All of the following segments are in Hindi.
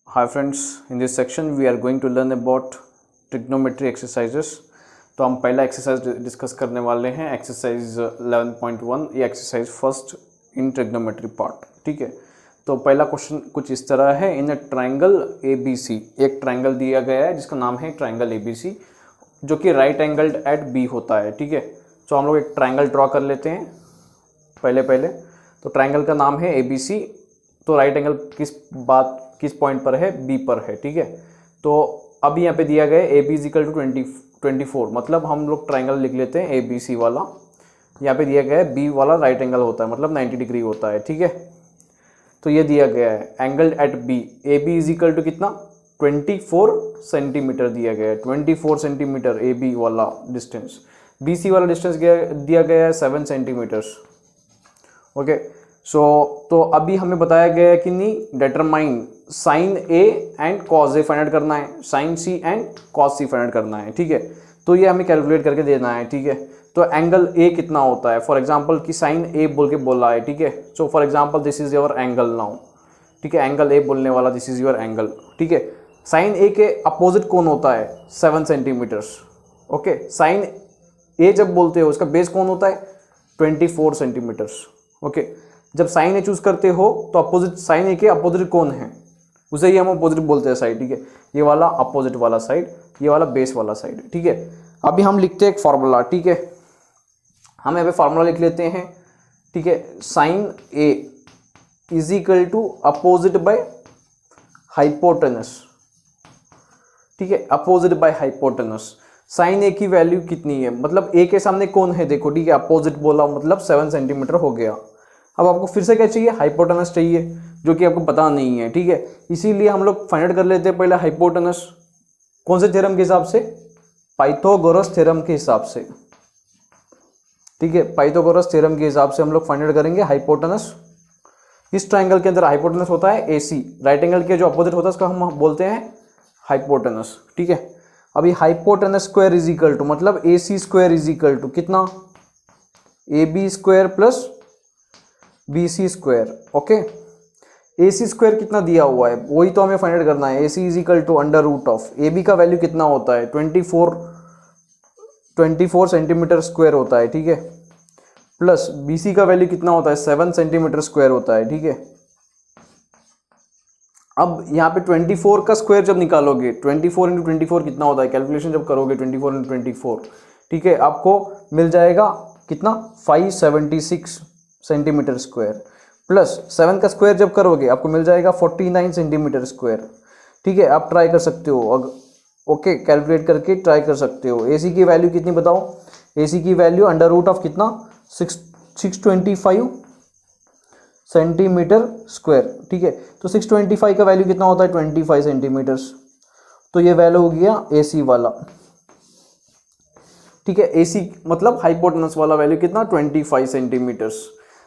Hi friends, in this section we are going to learn about trigonometry exercises। तो हम पहला एक्सरसाइज डिस्कस करने वाले हैं, एक्सरसाइज 11.1। ये exercise first in trigonometry part. ठीक है, तो पहला क्वेश्चन कुछ इस तरह है। इन अ ट्रायंगल ABC, एक ट्रायंगल दिया गया है जिसका नाम है ट्रायंगल ABC, जो कि राइट एंगल्ड एट बी होता है। ठीक है, तो हम लोग एक ट्रायंगल ड्रॉ कर लेते हैं पहले। तो ट्रायंगल का नाम है ABC। तो राइट एंगल किस पॉइंट पर है? बी पर है। ठीक है, तो अभी यहाँ पे दिया गया है AB इजिकल टू 24, मतलब हम लोग ट्रायंगल लिख लेते हैं ABC वाला। यहाँ पे दिया गया है B वाला राइट एंगल होता है, मतलब 90 डिग्री होता है। ठीक है, तो ये दिया गया है angle at B, AB is equal to कितना? 24 सेंटीमीटर दिया गया है। 24 सेंटीमीटर AB वाला डिस्टेंस, BC वाला डिस्टेंस दिया गया है 7 सेंटीमीटर्स। ओके, तो अभी हमें बताया गया है कि नहीं, determine sine A and cos A find out करना है, sine C and cos C find out करना है। ठीक है, तो ये हमें कैलकुलेट करके देना है। ठीक है, तो एंगल A कितना होता है? फॉर एग्जांपल कि साइन A बोल के बोला है। ठीक है, so for example this is your angle now. ठीक है, एंगल A बोलने वाला, दिस इज योर एंगल। ठीक है, साइन A के अपोजिट कौन होता है? 7 सेंटीमीटर्स। ओके, साइन A जब बोलते हो उसका बेस कौन होता है? 24 सेंटीमीटर्स। ओके, जब साइन A चूज करते हो तो अपोजिट, साइन A के अपोजिट कौन है? उसे ही हम अपोजिट बोलते हैं साइड। ठीक है, ये वाला अपोजिट वाला साइड, ये वाला बेस वाला साइड। ठीक है, अभी हम लिखते हैं एक फॉर्मूला। ठीक है, हम यहाँ पे फॉर्मूला लिख लेते हैं। ठीक है, sine A is equal to opposite by hypotenuse. ठीक है, opposite by hypotenuse. Sine A की वैल्यू कितनी है? मतलब A के सामने कौन है देखो। ठीक है, अपोजिट बोला मतलब 7 सेंटीमीटर हो गया। अब आपको फिर से क्या चाहिए? हाइपोटेनस चाहिए, जो कि आपको पता नहीं है। ठीक है, इसीलिए हम लोग फाइंड आउट कर लेते हैं पहले हाइपोटेनस। कौन से थ्योरम के हिसाब से? पाइथागोरस थ्योरम के हिसाब से। ठीक है, पाइथागोरस थ्योरम के हिसाब से हम लोग फाइंड आउट करेंगे हाइपोटेनस। इस ट्रायंगल के अंदर हाइपोटेनस होता है AC, राइट एंगल के जो अपोजिट होता है उसका हम बोलते हैं हाइपोटेनस। ठीक है, अभी hypotenuse square is equal to, मतलब AC square is equal to कितना? AB square plus BC square. Okay, AC square कितना दिया हुआ है वही तो हमें फाइंड आउट करना है। AC is equal to under root of AB का वैल्यू कितना होता है? 24 सेंटीमीटर स्क्वायर होता है। ठीक है, प्लस BC का वैल्यू कितना होता है? 7 सेंटीमीटर स्क्वायर होता है। ठीक है, अब यहाँ पे 24 का स्क्वायर जब निकालोगे, 24 इंटू 24 कितना होता है? कैलकुलेशन जब करोगे 24 इंटू 24, ठीक है, आपको मिल जाएगा कितना? 576 सेंटीमीटर स्क्वायर, प्लस 7 का स्क्वायर जब करोगे आपको मिल जाएगा 49 सेंटीमीटर स्क्वायर। ठीक है, आप ट्राई कर सकते हो। ओके, कैलकुलेट करके ट्राई कर सकते हो। AC की वैल्यू कितनी बताओ? AC की वैल्यू अंडर रूट ऑफ कितना? 625 सेंटीमीटर स्क्वायर। ठीक है, तो 625 का वैल्यू कितना होता है? 25 सेंटीमीटर्स। तो ये वैल्यू हो गया AC वाला। ठीक है, AC मतलब हाइपोटेनस वाला वैल्यू कितना? 25 सेंटीमीटर्स।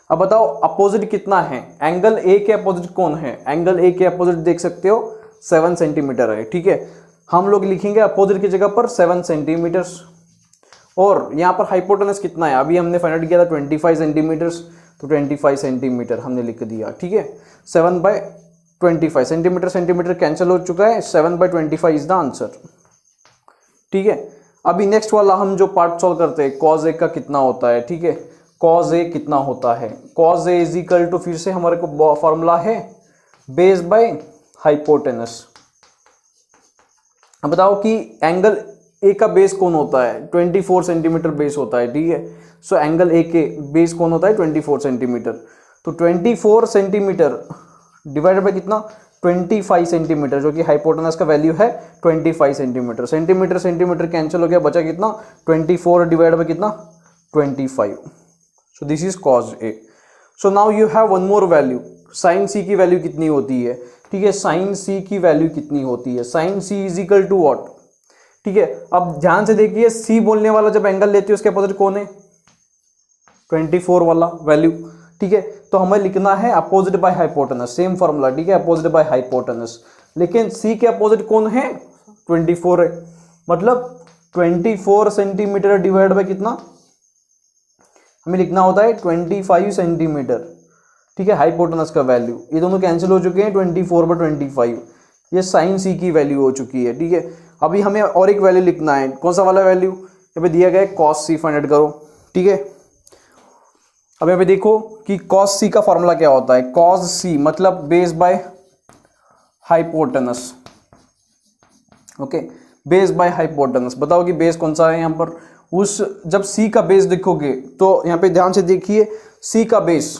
अब बताओ अपोजिट कितना है? एंगल A के अपोजिट कौन है? एंगल A के अपोजिट देख सकते हो 7 सेंटीमीटर है। ठीक है, हम लोग लिखेंगे अपोजिट की जगह पर 7 सेंटीमीटर्स। और यहाँ पर हाइपोटेनस कितना है? अभी हमने फाइंड आउट किया था 25 सेंटीमीटर्स, तो 25 सेंटीमीटर हमने लिख दिया। ठीक है, 7/25 सेंटीमीटर कैंसिल हो चुका है, 7/25 इज द आंसर। ठीक है, अभी नेक्स्ट वाला हम जो पार्ट सॉल्व करते हैं, कॉस A का कितना होता है? ठीक है, कॉस A कितना होता है? Cos A is equal to, फिर से हमारे को फॉर्मूला है बेस बाय हाइपोटेनस। अब बताओ कि एंगल A का बेस कौन होता है? 24 सेंटीमीटर बेस होता है। ठीक है, सो एंगल A के बेस कौन होता है? 24 सेंटीमीटर। तो 24 सेंटीमीटर डिवाइडेड बाय कितना? 25 सेंटीमीटर, जो कि हाइपोटेनस का वैल्यू है 25 सेंटीमीटर। सेंटीमीटर कैंसिल हो गया, बचा कितना? 24 डिवाइडेड बाय कितना? 25। So this is cos A. So now you have one more value. Sin C की वैल्यू कितनी होती है? ठीक है, sin C की वैल्यू कितनी होती है? sin C is equal to what? ठीक है, अब ध्यान से देखिए, C बोलने वाला जब एंगल लेते हो उसके अपोजिट कौन है? 24 वाला वैल्यू। ठीक है, तो हमें लिखना है opposite by hypotenuse, same formula. ठीक है, अपोजिट बाय हाइपोटेनस, लेकिन C के अपोजिट कौन है? 24 है, मतलब 24 सेंटीमीटर डिवाइड बाय कितना? हमें लिखना होता है 25 सेंटीमीटर। ठीक है, हाइपोटेनस का वैल्यू, ये दोनों कैंसिल हो चुके हैं 24/25। ये साइन सी की वैल्यू हो चुकी है, ठीक है। अभी हमें और एक वैल्यू लिखना है, कौन सा वाला वैल्यू, यहाँ पे दिया गया है कॉस सी फाइंड आउट करो, ठीक है। अब यहाँ पे देखो कि कॉस सी का फॉर्मूला क्या होता है, कॉस सी मतलब base by hypotenuse, okay, base by hypotenuse. बताओ कि बेस कौन सा है यहाँ पर, उस जब सी का बेस देखोगे तो यहाँ पे ध्यान से देखिए सी का बेस,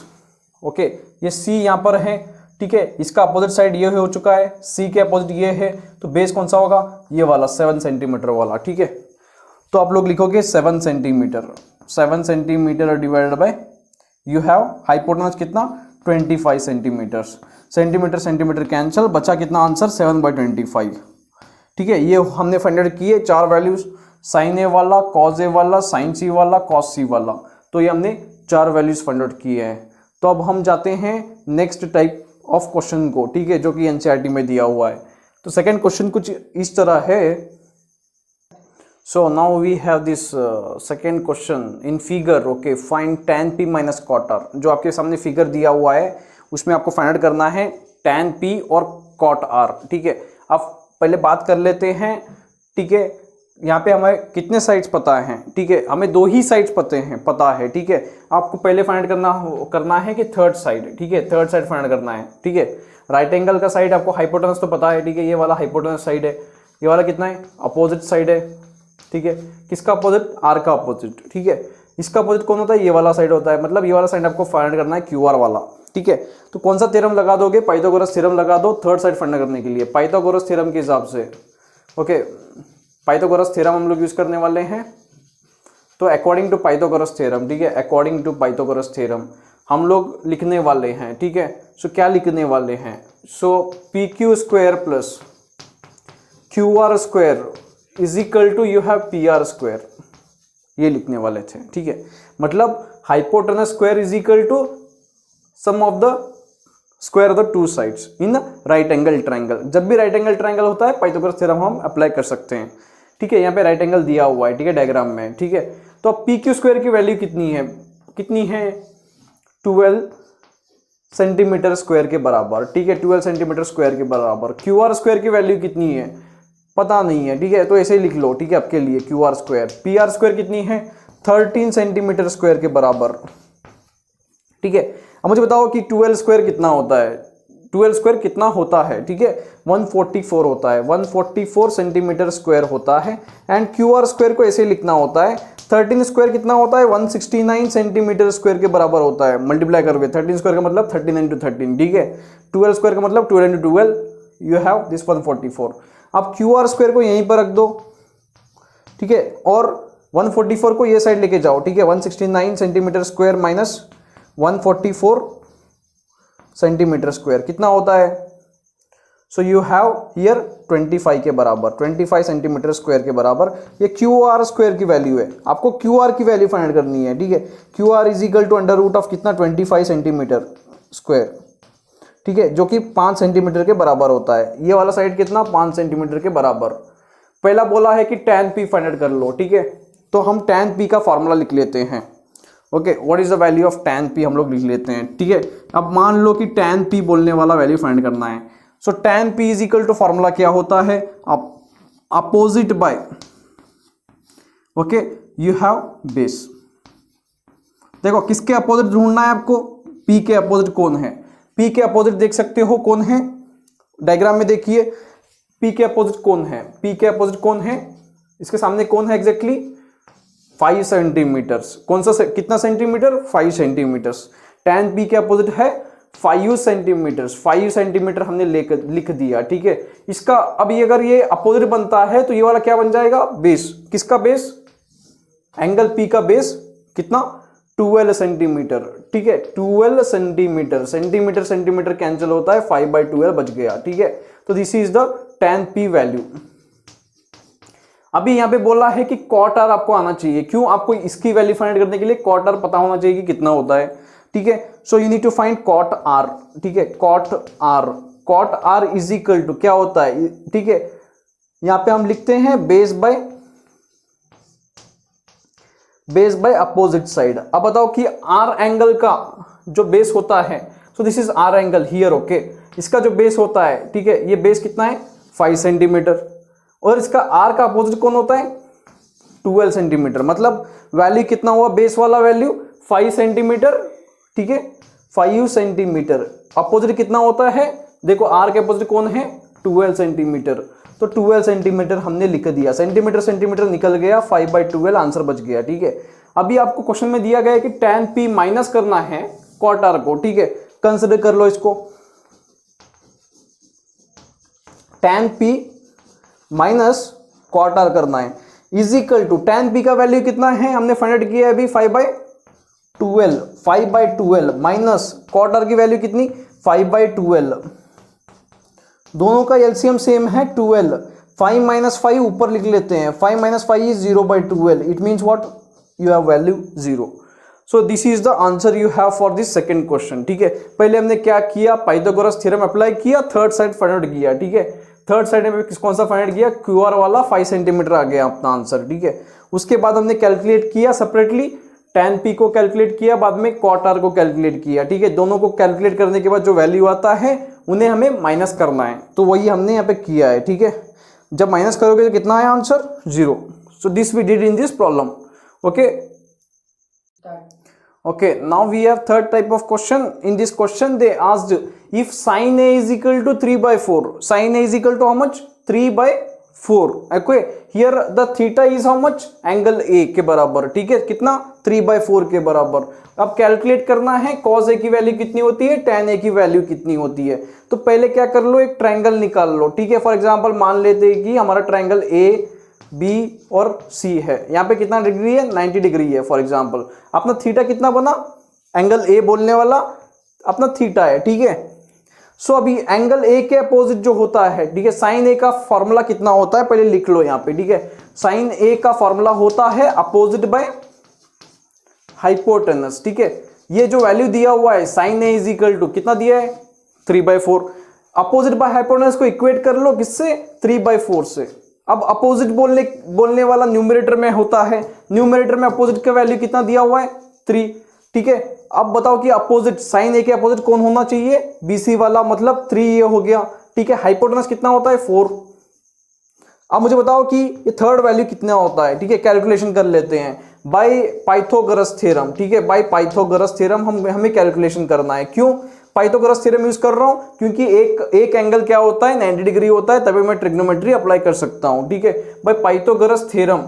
ओके, ये सी यहाँ पर है, ठीक है, इसका अपोजिट साइड ये हो चुका है, सी के अपोजिट ये है, तो बेस कौन सा होगा, ये वाला 7 सेंटीमीटर वाला, ठीक है। तो आप लोग लिखोगे 7 centimetre, 7 centimetre divided by you have hypotenuse कितना 25 सेंटीमीटर, सेंटीमीटर सेंटीमीटर कैंसिल, बचा कितना आंसर 7/25, ठीक है। ये हमने फाइंड आउट किए 4 वैल्यूज, साइन ए वाला, कॉस ए वाला, साइन सी वाला, कॉस सी वाला, तो ये हमने 4 वैल्यूज फाइंड आउट किए हैं। तो अब हम जाते हैं नेक्स्ट टाइप ऑफ क्वेश्चन को, ठीक है, जो कि एनसीईआरटी में दिया हुआ है। तो सेकंड क्वेश्चन कुछ इस तरह है। So now we have this second question in figure, okay, find tan p minus cot r। जो आपके सामने फिगर दिया हुआ है उसमें आपको फाइंड आउट करना है tan p और cot r, ठीक है। अब पहले बात कर लेते हैं, ठीक है। यहाँ पे हमें कितने साइड्स पता हैं, ठीक है, हमें 2 ही साइड्स पता है, ठीक है। आपको पहले फाइंड करना है कि थर्ड साइड, ठीक है, थर्ड साइड फाइंड करना है, ठीक है। राइट एंगल का साइड आपको हाइपोटेनस तो पता है, ठीक है, ये वाला हाइपोटेनस साइड है, ये वाला कितना है अपोजिट साइड है, ठीक है। किसका अपोजिट, आर का अपोजिट, ठीक है। इसका अपोजिट कौन होता है, ये वाला साइड होता है, मतलब ये वाला साइड आपको फाइंड करना है क्यू आर वाला, ठीक है। तो कौन सा थ्योरम लगा दोगे, पाइथागोरस थ्योरम लगा दो थर्ड साइड फाइंड करने के लिए, पाइथागोरस थ्योरम के हिसाब से, ओके। पाइथागोरस थ्योरम हम लोग यूज करने वाले हैं, तो अकॉर्डिंग टू पाइथागोरस थ्योरम, ठीक है, अकॉर्डिंग टू पाइथागोरस थ्योरम हम लोग लिखने वाले हैं, ठीक है। सो क्या लिखने वाले हैं, so P Q square plus Q R square is equal to you have P R square, ये लिखने वाले थे, ठीक है। मतलब hypotenuse square is equal to sum of the square of the 2 sides in right angle triangle. जब भी राइट एंगल ट्राइंगल होता है पाइथागोरस थ्योरम हम अप्लाई कर सकते हैं, ठीक है। यहाँ पे राइट एंगल दिया हुआ है, ठीक है, डायग्राम में, ठीक है। तो अब पी क्यू स्क्वायर की वैल्यू कितनी है 12 सेंटीमीटर स्क्वायर के बराबर, ठीक है, 12 सेंटीमीटर स्क्वायर के बराबर। क्यू आर स्क्वायर की वैल्यू कितनी है पता नहीं है, ठीक है, तो ऐसे ही लिख लो, ठीक है, आपके लिए Q R square. P R square कितनी है 13 सेंटीमीटर स्क्वायर के बराबर, ठीक है। अब मुझे बताओ कि 12 स्क्वायर कितना होता है, 12 स्क्वायर कितना होता है, ठीक है, 144 होता है, 144 सेंटीमीटर स्क्वायर होता है। एंड क्यू आर स्क्वायर को ऐसे लिखना होता है 13 स्क्वायर कितना होता है 169 सेंटीमीटर स्क्वायर के बराबर होता है, मल्टीप्लाई करोगे 13 स्क्वायर का मतलब 13 इंटू 13, ठीक है। 12 स्क्वायर का मतलब 12 इंटू 12, यू हैव दिस 144। अब क्यू आर स्क्वायर को यहीं पर रख दो, ठीक है, और 144 को ये साइड लेके जाओ, ठीक है। 169 centimetre square minus 144 centimetre square कितना होता है, सो यू हैव हियर 25 के बराबर, 25 सेंटीमीटर स्क्वायर के बराबर। ये क्यू आर स्क्वायर की वैल्यू है, आपको क्यू आर की वैल्यू फाइंड करनी है, ठीक है। Q R is equal to under root of कितना 25 सेंटीमीटर स्क्वायर, ठीक है, जो कि 5 सेंटीमीटर के बराबर होता है। ये वाला साइड कितना 5 सेंटीमीटर के बराबर। पहला बोला है कि tan p फाइंड कर लो, ठीक है, तो हम tan p का फॉर्मूला लिख लेते हैं, okay. What is the value of tan p हम लोग लिख लेते हैं, ठीक है। अब मान लो कि tan p बोलने वाला वैल्यू फाइंड करना है, so tan p is equal to formula क्या होता है, opposite by, okay, you have base. देखो किसके अपोजिट ढूंढना है आपको, p के अपोजिट कौन है, p के अपोजिट देख सकते हो कौन है, डायग्राम में देखिए p के अपोजिट कौन है, p के अपोजिट कौन है, इसके सामने कौन है एग्जैक्टली 5 सेंटीमीटर्स। कौन सा कितना सेंटीमीटर 5 सेंटीमीटर्स। tan p के अपोजिट है 5 सेंटीमीटर्स, 5 सेंटीमीटर हमने लिख दिया, ठीक है। इसका अब ये अगर ये अपोजिट बनता है तो ये वाला क्या बन जाएगा बेस। किसका बेस, एंगल p का बेस कितना 12 सेंटीमीटर, ठीक है, 12 सेंटीमीटर, सेंटीमीटर सेंटीमीटर कैंसिल होता है 5/12 बच गया, ठीक है। तो this is the tan p value. अभी यहां पे बोला है कि cot r आपको आना चाहिए, क्यों, आपको इसकी वैल्यू फाइंड करने के लिए cot r पता होना चाहिए कि कितना होता है, ठीक है। So you need to find cot r, ठीक है, cot r is equal to क्या होता है, ठीक है, यहां पे हम लिखते हैं बेस बाय अपोजिट साइड। अब बताओ कि r एंगल का जो बेस होता है, so this is R angle here, okay. इसका जो बेस होता है, ठीक है, ये बेस कितना है 5 सेंटीमीटर, और इसका आर का अपोजिट कौन होता है 12 सेंटीमीटर। मतलब वैल्यू कितना हुआ, बेस वाला वैल्यू 5 सेंटीमीटर, ठीक है, 5 सेंटीमीटर। अपोजिट कितना होता है, देखो आर के अपोजिट कौन है 12 सेंटीमीटर, तो 12 सेंटीमीटर हमने लिख दिया, सेंटीमीटर सेंटीमीटर निकल गया, 5/12 आंसर बच गया, ठीक है। अभी आपको क्वेश्चन में दिया गया है कि tan p माइनस करना है cot r को, ठीक है, कंसिडर कर लो इसको। tan p minus cot r करना है is equal to, tan p का वैल्यू कितना है हमने फाइंड आउट किया है अभी 5/12 माइनस cot r की वैल्यू कितनी 5/12, दोनों का एलसीएम सेम है 12, 5 माइनस 5 ऊपर लिख लेते हैं, 5 minus 5 is 0/12, it means what, you have value 0। So this is the answer you have for this second question, ठीक है। पहले हमने क्या किया, पाइथागोरस थ्योरम अप्लाई किया, थर्ड साइड फाइंड आउट किया, ठीक है। थर्ड साइड में कौन सा फाइंड आउट किया, क्यू आर वाला 5 सेंटीमीटर आ गया अपना आंसर, ठीक है। उसके बाद हमने कैलकुलेट किया सेपरेटली, tan p को कैलकुलेट किया, बाद में cot r को कैलकुलेट किया, ठीक है। दोनों को कैलकुलेट करने के बाद जो वैल्यू आता है उन्हें हमें माइनस करना है, तो वही हमने यहाँ पे किया है, ठीक है। जब माइनस करोगे तो कितना है answer 0। So this we did in this problem, okay. Okay, now we have third type of question. In this question they asked if sin a is equal to 3/4, sin a is equal to how much 3/4, okay, here the theta is how much, angle a के बराबर, ठीक है, कितना 3/4 के बराबर। अब कैलकुलेट करना है cos a की वैल्यू कितनी होती है, tan a की वैल्यू कितनी होती है। तो पहले क्या कर लो, एक ट्रायंगल निकाल लो, ठीक है। फॉर एग्जांपल मान लेते हैं कि हमारा ट्रायंगल ए बी और सी है, यहाँ पे कितना डिग्री है 90 डिग्री है फॉर एग्जांपल। अपना थीटा कितना बना, एंगल ए बोलने वाला अपना थीटा है, ठीक है। सो अभी एंगल ए के अपोजिट जो होता है, ठीक है, साइन ए का फॉर्मूला कितना होता है पहले लिख लो यहाँ पे, ठीक है। साइन ए का फॉर्मूला होता है अपोजिट बाय हाइपोटेनस, ठीक है। ये जो वैल्यू दिया हुआ है sine A is equal to कितना दिया है 3/4, अपोजिट बाय हाइपोटेनस को इक्वेट कर लो किससे 3/4 से। अब अपोजिट बोलने वाला न्यूमरेटर में होता है, न्यूमरेटर में अपोजिट का वैल्यू कितना दिया हुआ है 3, ठीक है। अब बताओ कि अपोजिट साइन ए के अपोजिट कौन होना चाहिए, बीसी वाला, मतलब 3 ये हो गया, ठीक है। हाइपोटेनस कितना होता है 4। अब मुझे बताओ कि ये थर्ड वैल्यू कितना होता है, ठीक है, कैलकुलेशन कर लेते हैं बाय पाइथागोरस थ्योरम, ठीक है। बाय पाइथागोरस थ्योरम हमें कैलकुलेशन करना है। क्यों पाइथागोरस थ्योरम यूज कर रहा हूं, क्योंकि एक एंगल क्या होता है 90 डिग्री होता है, तभी मैं ट्रिग्नोमेट्री अप्लाई कर सकता हूं, ठीक है। बाय पाइथागोरस थ्योरम,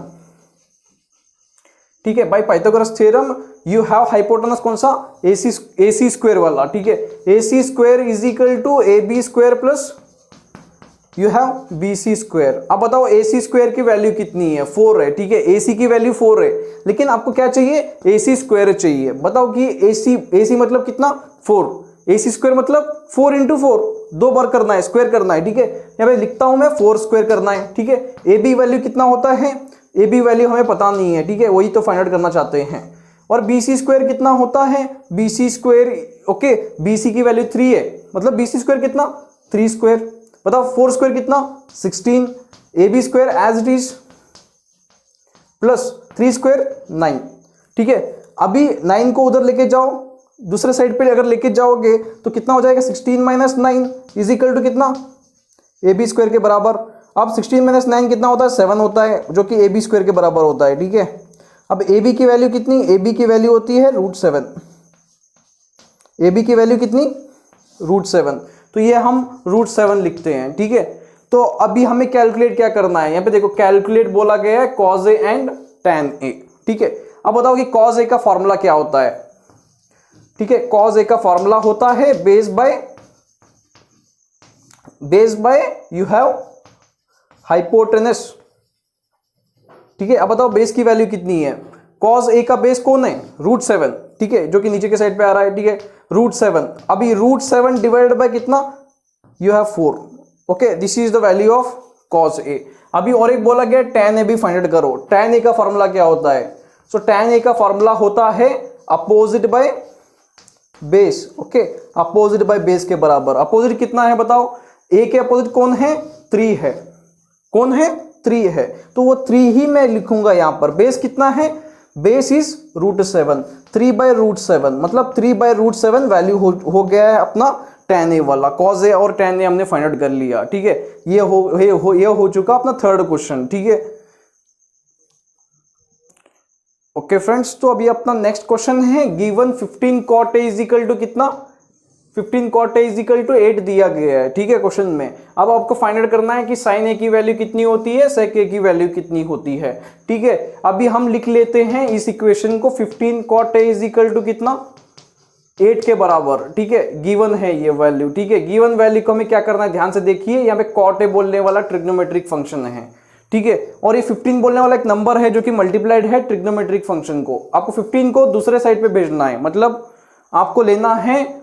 ठीक है, by Pythagoras theorem you have hypotenuse कौन सा AC स्क्वायर वाला, ठीक है। AC square is equal to AB square plus you have BC square. अब बताओ AC स्क्वायर की वैल्यू कितनी है 4 है, ठीक है। AC की वैल्यू 4 है, लेकिन आपको क्या चाहिए AC स्क्वायर चाहिए। बताओ कि AC मतलब कितना 4, AC स्क्वायर मतलब 4 × 4, 2 बार करना है, स्क्वायर करना है, ठीक है। यहाँ पे लिखता हूं मैं 4 स्क्वायर करना है, ठीक है। AB वैल्यू कितना होता है, AB वैल्यू हमें पता नहीं है, ठीक है, वही तो फाइंड आउट करना चाहते हैं। और BC स्क्वायर कितना होता है, BC स्क्वायर, ओके, BC की वैल्यू 3 है, मतलब BC स्क्वायर कितना 3 स्क्वायर। बताओ 4 स्क्वायर कितना 16, AB square as it is plus 3 square 9, ठीक है। अभी 9 को उधर लेके जाओ, दूसरे साइड पे अगर लेके जाओगे तो कितना हो जाएगा 16 - 9 इज इक्वल टू कितना AB स्क्वायर के बराबर। अब 16 - 9 कितना होता है 7 होता है, जो कि AB स्क्वायर के बराबर होता है, ठीक है। अब AB की वैल्यू कितनी, AB की वैल्यू होती है √7, AB की वैल्यू कितनी √7, तो ये हम √7 लिखते हैं, ठीक है। तो अभी हमें कैलकुलेट क्या करना है, यहाँ पे देखो कैलकुलेट बोला गया है cos A and tan A, ठीक है। अब बताओ कि cos A का फॉर्मूला क्या होता है, ठीक है। cos A का फॉर्मूला होता है base by you have hypotenuse, ठीक है। अब बताओ बेस की वैल्यू कितनी है, cos A का बेस कौन है √7, ठीक है, जो कि नीचे के साइड पे आ रहा है, ठीक है, √7। अभी √7 डिवाइडेड बाय कितना you have 4, okay, this is the value of cos A। अभी और एक बोला गया tan A भी फाइंड आउट करो। tan A का फॉर्मूला क्या होता है, सो tan A का फॉर्मूला होता है opposite by base, okay, opposite by base के बराबर। अपोजिट कितना है बताओ, A के अपोजिट कौन है 3 है, कौन है 3 है, तो वो 3 ही मैं लिखूंगा यहाँ पर। बेस कितना है बेस इज √7, 3/√7 मतलब 3/√7 वैल्यू हो गया है अपना tan a वाला। cos a और tan a हमने फाइंड आउट कर लिया, ठीक है। ये हो चुका अपना थर्ड क्वेश्चन, ठीक है। ओके फ्रेंड्स, तो अभी अपना नेक्स्ट क्वेश्चन है given 15 cot a is equal to कितना, 15 cot a is equal to 8 दिया गया है, ठीक है क्वेश्चन में। अब आपको फाइंड आउट करना है कि sin a की वैल्यू कितनी होती है, sec a की वैल्यू कितनी होती है, ठीक है। अभी हम लिख लेते हैं इस इक्वेशन को 15 cot a is equal to कितना, 8 के बराबर, ठीक है। गिवन है ये वैल्यू, ठीक है। गिवन वैल्यू को हमें क्या करना है, ध्यान से देखिए, यहाँ पे cot a बोलने वाला ट्रिग्नोमेट्रिक फंक्शन है, ठीक है। और ये 15 बोलने वाला एक नंबर है जो कि मल्टीप्लाइड है ट्रिग्नोमेट्रिक फंक्शन को। आपको 15 को दूसरे साइड पे भेजना है, मतलब आपको लेना है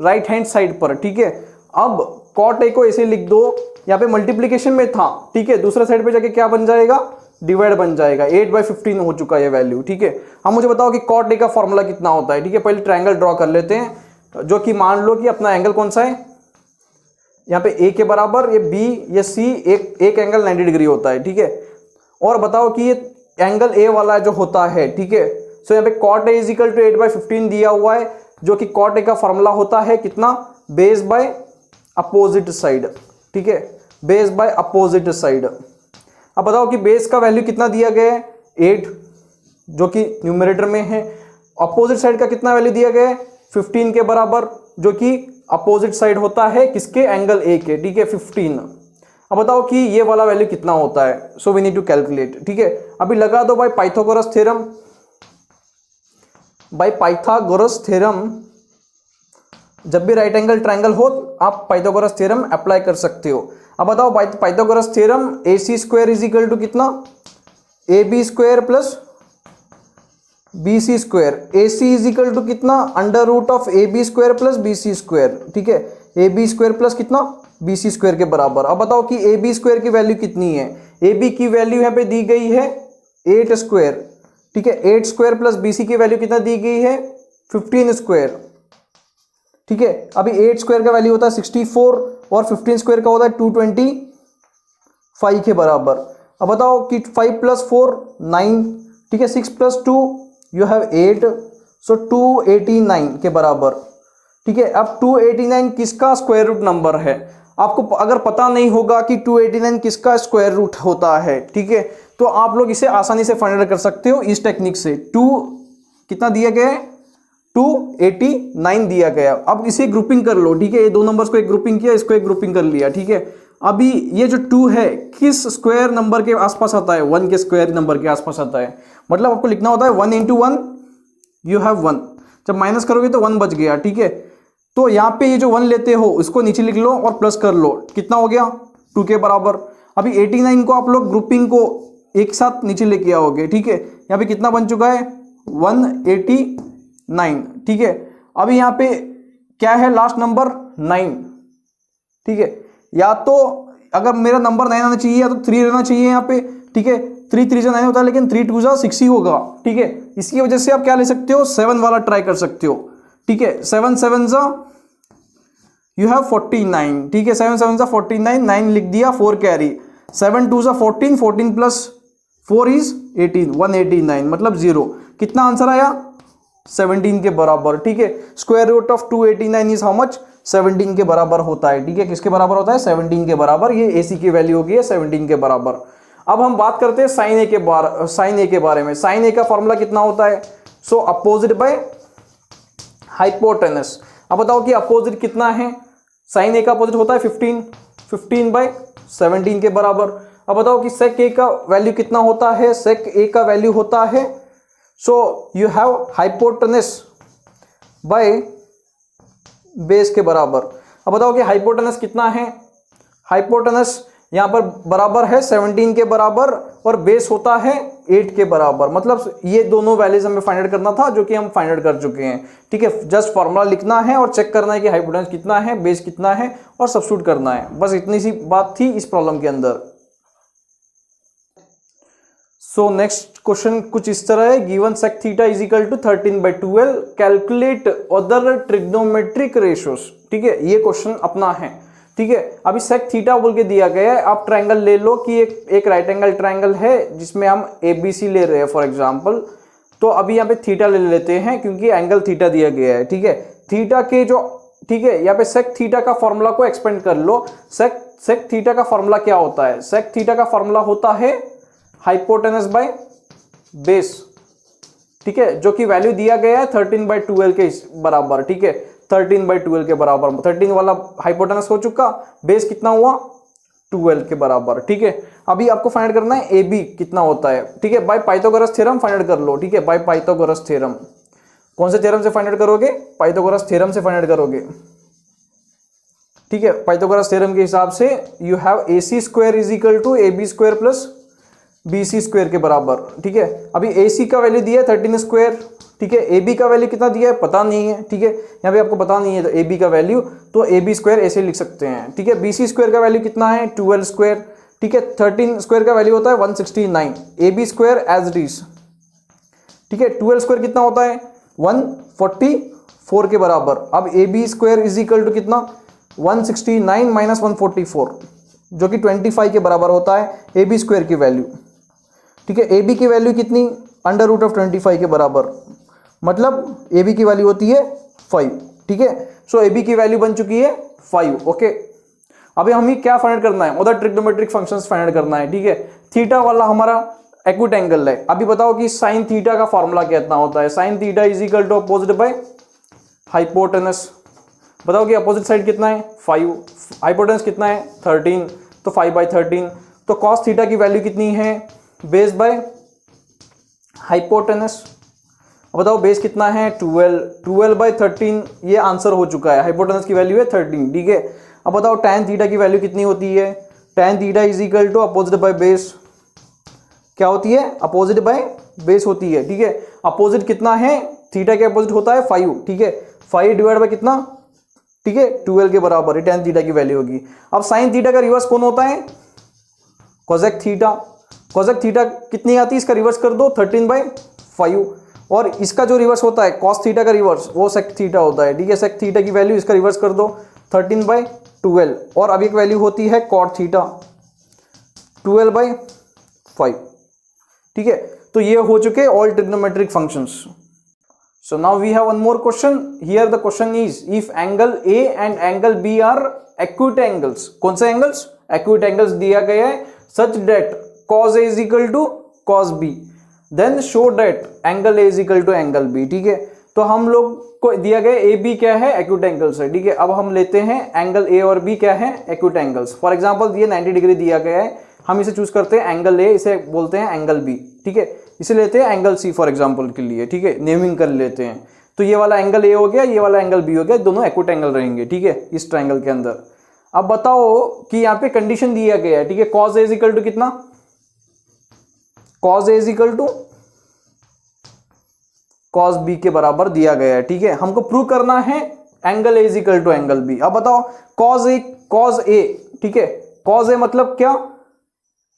राइट हैंड साइड पर, ठीक है। अब cot a को ऐसे लिख दो, यहाँ पे मल्टीप्लीकेशन में था, ठीक है। दूसरे साइड पे जाके क्या बन जाएगा, डिवाइड बन जाएगा, 8/15 हो चुका है ये वैल्यू, ठीक है। अब मुझे बताओ कि cot a का फॉर्मूला कितना होता है, ठीक है। पहले ट्रायंगल ड्रॉ कर लेते हैं, जो कि मान लो कि अपना एंगल कौन सा है, यहाँ पे a के बराबर, ये b ये c, एक एंगल 90 डिग्री होता है, ठीक है। और बताओ कि ये एंगल a वाला जो होता है, ठीक है। सो यहाँ पे cot a is equal to 8/15 दिया हुआ है, जो कि cot a का फॉर्मूला होता है कितना, बेस बाय अपोजिट साइड, ठीक है, बेस बाय अपोजिट साइड। अब बताओ कि बेस का वैल्यू कितना दिया गया है, 8, जो कि न्यूमरेटर में है। अपोजिट साइड का कितना वैल्यू दिया गया है, 15 के बराबर, जो कि अपोजिट साइड होता है किसके, एंगल a के, ठीक है, 15। अब बताओ कि ये वाला वैल्यू कितना होता है, so we need to calculate, ठीक है। अभी लगा दो by Pythagoras theorem, by Pythagoras theorem, जब भी राइट एंगल ट्रायंगल हो आप पाइथागोरस थ्योरम अप्लाई कर सकते हो। अब बताओ Pythagoras theorem, AC² is equal to कितना, AB² plus BC², AC is equal to कितना, √AB² प्लस BC², ठीक है। AB² प्लस कितना, BC² के बराबर। अब बताओ कि AB² की वैल्यू कितनी है, AB की वैल्यू यहाँ पे दी गई है 8², ठीक है। 8² प्लस BC की वैल्यू कितना दी गई है, 15², ठीक है। अभी 8² का वैल्यू होता है 64 और 15² का होता है 225 के बराबर। अब बताओ कि 5 + 4 9, ठीक है। 6 + 2 यू हैव 8, सो 289 के बराबर, ठीक है। अब 289 किसका स्क्वायर रूट नंबर है, आपको अगर पता नहीं होगा कि 289 किसका स्क्वायर रूट होता है, ठीक है, तो आप लोग इसे आसानी से फाइंड आउट कर सकते हो इस टेक्निक से। 2 कितना दिया गया है, 289 दिया गया। अब इसे ग्रुपिंग कर लो, ठीक है। ये दो नंबर्स को एक ग्रुपिंग किया, इसको एक ग्रुपिंग कर लिया, ठीक है। अभी ये जो 2 है किस स्क्वायर नंबर के आसपास आता है, 1 के स्क्वायर नंबर के आसपास आता है। मतलब आपको लिखना होता है 1 × 1 यू हैव 1, जब माइनस करोगे तो 1 बच गया, ठीक है। तो यहाँ पे ये जो 1 लेते हो इसको नीचे लिख लो और प्लस कर लो, कितना हो गया, 2 के बराबर। अभी 89 को आप लोग ग्रुपिंग को एक साथ नीचे लेके आओगे, ठीक है। यहाँ पे कितना बन चुका है, 189, ठीक है। अभी यहाँ पे क्या है, लास्ट नंबर 9, ठीक है। या तो अगर मेरा नंबर 9 आना चाहिए या तो 3 रहना चाहिए यहाँ पे, ठीक है। 3 × 3 = 9 होता है, लेकिन 3 × 2 = 6 ही होगा, ठीक है। इसकी वजह से आप क्या ले सकते हो, 7 वाला ट्राई कर सकते हो, ठीक है। 7 × 7 = यू हैव 49, ठीक है। 7 × 7 = 49, 9 लिख दिया, 4 कैरी, 7 × 2 = 14, 14 + 4 = 18, 189 मतलब 0। कितना आंसर आया, 17 के बराबर, ठीक है। Square root of 289 is how much, 17 के बराबर होता है, ठीक है। किसके बराबर होता है, 17 के बराबर। ये AC की वैल्यू होगी है 17 के बराबर। अब हम बात करते हैं sin A के बारे में। sin A का फॉर्मूला कितना होता है, सो अपोजिट बाय हाइपोटेनस। अब बताओ कि अपोजिट कितना है, sin A का अपोजिट होता है 15/17 के बराबर। अब बताओ कि sec A का वैल्यू कितना होता है, sec A का वैल्यू होता है, so you have hypotenuse by base के बराबर। अब बताओ कि हाइपोटेनस कितना है, हाइपोटेनस यहां पर बराबर है 17 के बराबर और बेस होता है 8 के बराबर। मतलब ये दोनों वैल्यूज हमें फाइंड आउट करना था, जो कि हम फाइंड आउट कर चुके हैं, ठीक है। जस्ट फॉर्मूला लिखना है और चेक करना है कि हाइपोटेनस कितना है, बेस कितना है, और सब्स्टिट्यूट करना है। बस इतनी सी बात थी इस प्रॉब्लम के अंदर। सो नेक्स्ट क्वेश्चन कुछ इस तरह है, given sec θ = 13/12, calculate other trigonometric ratios, ठीक है। ये क्वेश्चन अपना है, ठीक है। अभी sec θ बोल के दिया गया है। आप ट्रायंगल ले लो कि एक राइट एंगल ट्रायंगल है जिसमें हम ABC ले रहे हैं फॉर एग्जांपल, तो अभी यहाँ पे थीटा ले लेते हैं क्योंकि एंगल थीटा दिया गया है, ठीक है। थीटा के जो, ठीक है, यहाँ पे सेक थीटा का फॉर्मूला को एक्सपेंड कर लो। सेक थीटा का फॉर्मूला क्या होता है? सेक थीटा का फॉर्मूला होता है हाइपोटेनस बाय बेस, ठीक है, जो कि वैल्यू दिया गया है 13/12 के बराबर, ठीक है, 13/12 के बराबर। 13 वाला हाइपोटेनस हो चुका, बेस कितना हुआ? 12 के बराबर, ठीक है। अभी आपको फाइंड करना है ए बी कितना होता है, ठीक है, बाय पाइथागोरस थ्योरम फाइंड कर लो, ठीक है, बाय पाइथागोरस थ्योरम। कौन से थ्योरम से फाइंड करोगे? पाइथागोरस थ्योरम से फाइंड करोगे, ठीक है। पाइथागोरस थ्योरम के हिसाब से you have AC square is equal to AB square plus BC square के बराबर, ठीक है। अभी AC का वैल्यू दिया है 13 स्क्वायर, ठीक है। AB का वैल्यू कितना दिया है पता नहीं है, ठीक है, यहाँ पे आपको पता नहीं है तो AB का वैल्यू, तो AB स्क्वायर ऐसे लिख सकते हैं, ठीक है। BC स्क्वायर का वैल्यू कितना है? 12 स्क्वायर, ठीक है। 13 स्क्वायर का वैल्यू होता है 169, AB square as it is, ठीक है। 12 स्क्वायर कितना होता है? 144 के बराबर। अब AB square is equal to कितना? 169 माइनस 144, जो कि 25 के बराबर होता है AB स्क्वायर की वैल्यू, ठीक है। AB की वैल्यू कितनी? अंडर रूट ऑफ 25 के बराबर, मतलब AB की वैल्यू होती है 5, ठीक है। सो AB की वैल्यू बन चुकी है 5, ओके। अभी हमें क्या फाइंड करना है? उधर ट्रिग्नोमेट्रिक फंक्शंस फाइंड करना है, ठीक है। थीटा वाला हमारा एक्यूट एंगल है। अभी बताओ कि साइन थीटा का फॉर्मूला कितना होता है? Sine theta is equal to opposite by hypotenuse. बताओ कि अपोजिट साइड कितना है? 5, हाइपोटेनस कितना है? 13, तो 5/13। तो कॉस थीटा की वैल्यू कितनी है? Base by hypotenuse. बताओ बेस कितना है? 12/13, ये आंसर हो चुका है। हाइपोटेनस की वैल्यू है 13, ठीक है। अब बताओ tan थीटा की वैल्यू कितनी होती है? tan theta is equal to opposite by base, क्या होती है? अपोजिट बाय बेस होती है, ठीक है। अपोजिट कितना है? थीटा के अपोजिट होता है 5, ठीक है। 5 डिवाइड बाय कितना, ठीक है, 12 के बराबर है tan थीटा की वैल्यू होगी। अब साइन थीटा का रिवर्स कौन होता है? Cosec theta. कोसेक थीटा कितनी आती है? इसका रिवर्स कर दो 13/5, और इसका जो रिवर्स होता है कॉस थीटा का रिवर्स, वो सेक थीटा होता है, ठीक है। सेक थीटा की वैल्यू इसका रिवर्स कर दो 13/12, और अब एक वैल्यू होती है कॉट थीटा 12/5, ठीक है। तो ये हो चुके all trigonometric functions. So now we have one more question. Here the question is, if angle A and angle B are acute angles, कौन से angles? Acute angles दिया गया है such that cos A is equal to cos B, then show that angle A is equal to angle B, ठीक है। तो हम लोग को दिया गया ए बी क्या है? एक्यूट एंगल्स है, ठीक है। अब हम लेते हैं एंगल ए और बी क्या है? Acute angles. फॉर एग्जांपल ये 90 डिग्री दिया गया है, हम इसे चूज करते हैं एंगल ए, इसे बोलते हैं एंगल बी, ठीक है। इसे लेते हैं एंगल सी फॉर एग्जांपल के लिए, ठीक है, नेमिंग कर लेते हैं। तो ये वाला एंगल ए हो गया, ये वाला एंगल बी हो गया, दोनों एक्यूट एंगल रहेंगे, ठीक है, इस ट्राइंगल के अंदर। अब बताओ कि यहाँ पे कंडीशन दिया गया है, ठीक है, cos A is equal to कितना? Cos A is equal to cos B के बराबर दिया गया है, ठीक है। हमको प्रूव करना है angle A is equal to angle B. अब बताओ कॉस ए, ठीक है, कॉस ए मतलब क्या?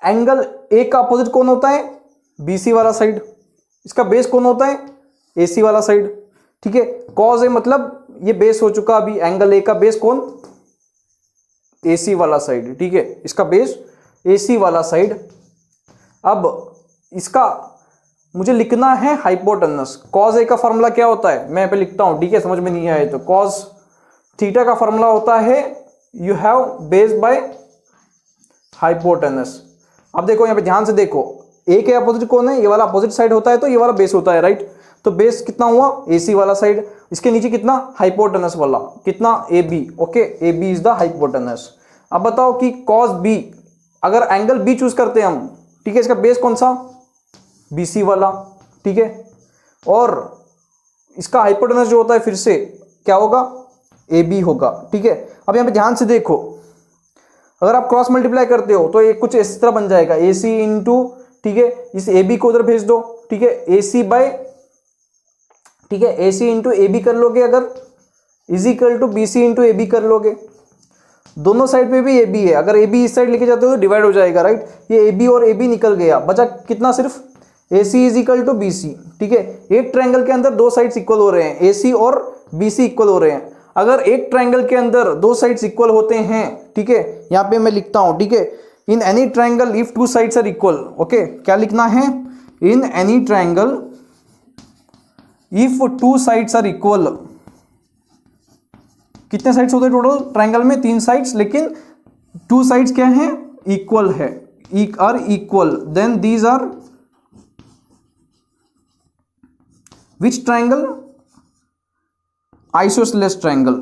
एंगल ए का अपोजिट कौन होता है? बीसी वाला साइड। इसका बेस कौन होता है? एसी वाला साइड, ठीक है। कॉस ए मतलब ये बेस हो चुका। अभी एंगल ए का बेस कौन? एसी वाला साइड, ठीक है, इसका बेस एसी वाला साइड। अब इसका मुझे लिखना है हाइपोटेनस। कॉस ए का फॉर्मूला क्या होता है? मैं यहाँ पे लिखता हूं, ठीक है, समझ में नहीं आए तो। कॉस थीटा का फॉर्मूला होता है you have base by hypotenuse. अब देखो यहाँ पे ध्यान से देखो, ए के अपोजिट कौन है? ये वाला अपोजिट साइड होता है, तो ये वाला बेस होता है, राइट। तो बेस कितना हुआ? एसी वाला साइड। इसके नीचे कितना? हाइपोटेनस वाला, कितना? A B, okay, A B is the hypotenuse. अब बताओ कि कॉस बी, अगर एंगल बी चूज करते हैं हम, ठीक है, इसका बेस कौन सा? बीसी वाला, ठीक है, और इसका हाइपोटेनस जो होता है फिर से क्या होगा? ए बी होगा, ठीक है। अब यहाँ पे ध्यान से देखो, अगर आप क्रॉस मल्टीप्लाई करते हो तो ये कुछ इस तरह बन जाएगा, ए सी इंटू, ठीक है, इस ए बी को उधर भेज दो, ठीक है, ए सी बाय, ठीक है, ए सी इंटू ए बी कर लोगे अगर, is equal to B C into A B कर लोगे। दोनों साइड पे भी ए बी है, अगर ए बी इस साइड लेके जाते हो तो डिवाइड हो जाएगा, राइट। ये ए बी और ए बी निकल गया, बचा कितना? सिर्फ A C is equal to B C, ठीक है। एक ट्रायंगल के अंदर दो साइड्स इक्वल हो रहे हैं, ए सी और बी सी इक्वल हो रहे हैं। अगर एक ट्रायंगल के अंदर दो साइड्स इक्वल होते हैं, ठीक है, यहाँ पे मैं लिखता हूं, ठीक है, in any triangle if two sides are equal, okay, क्या लिखना है? In any triangle if two sides are equal, कितने साइड्स होते हैं टोटल ट्राइंगल में? 3 साइड्स, लेकिन 2 साइड्स क्या हैं? इक्वल है, are equal, then these are which triangle? Isosceles triangle.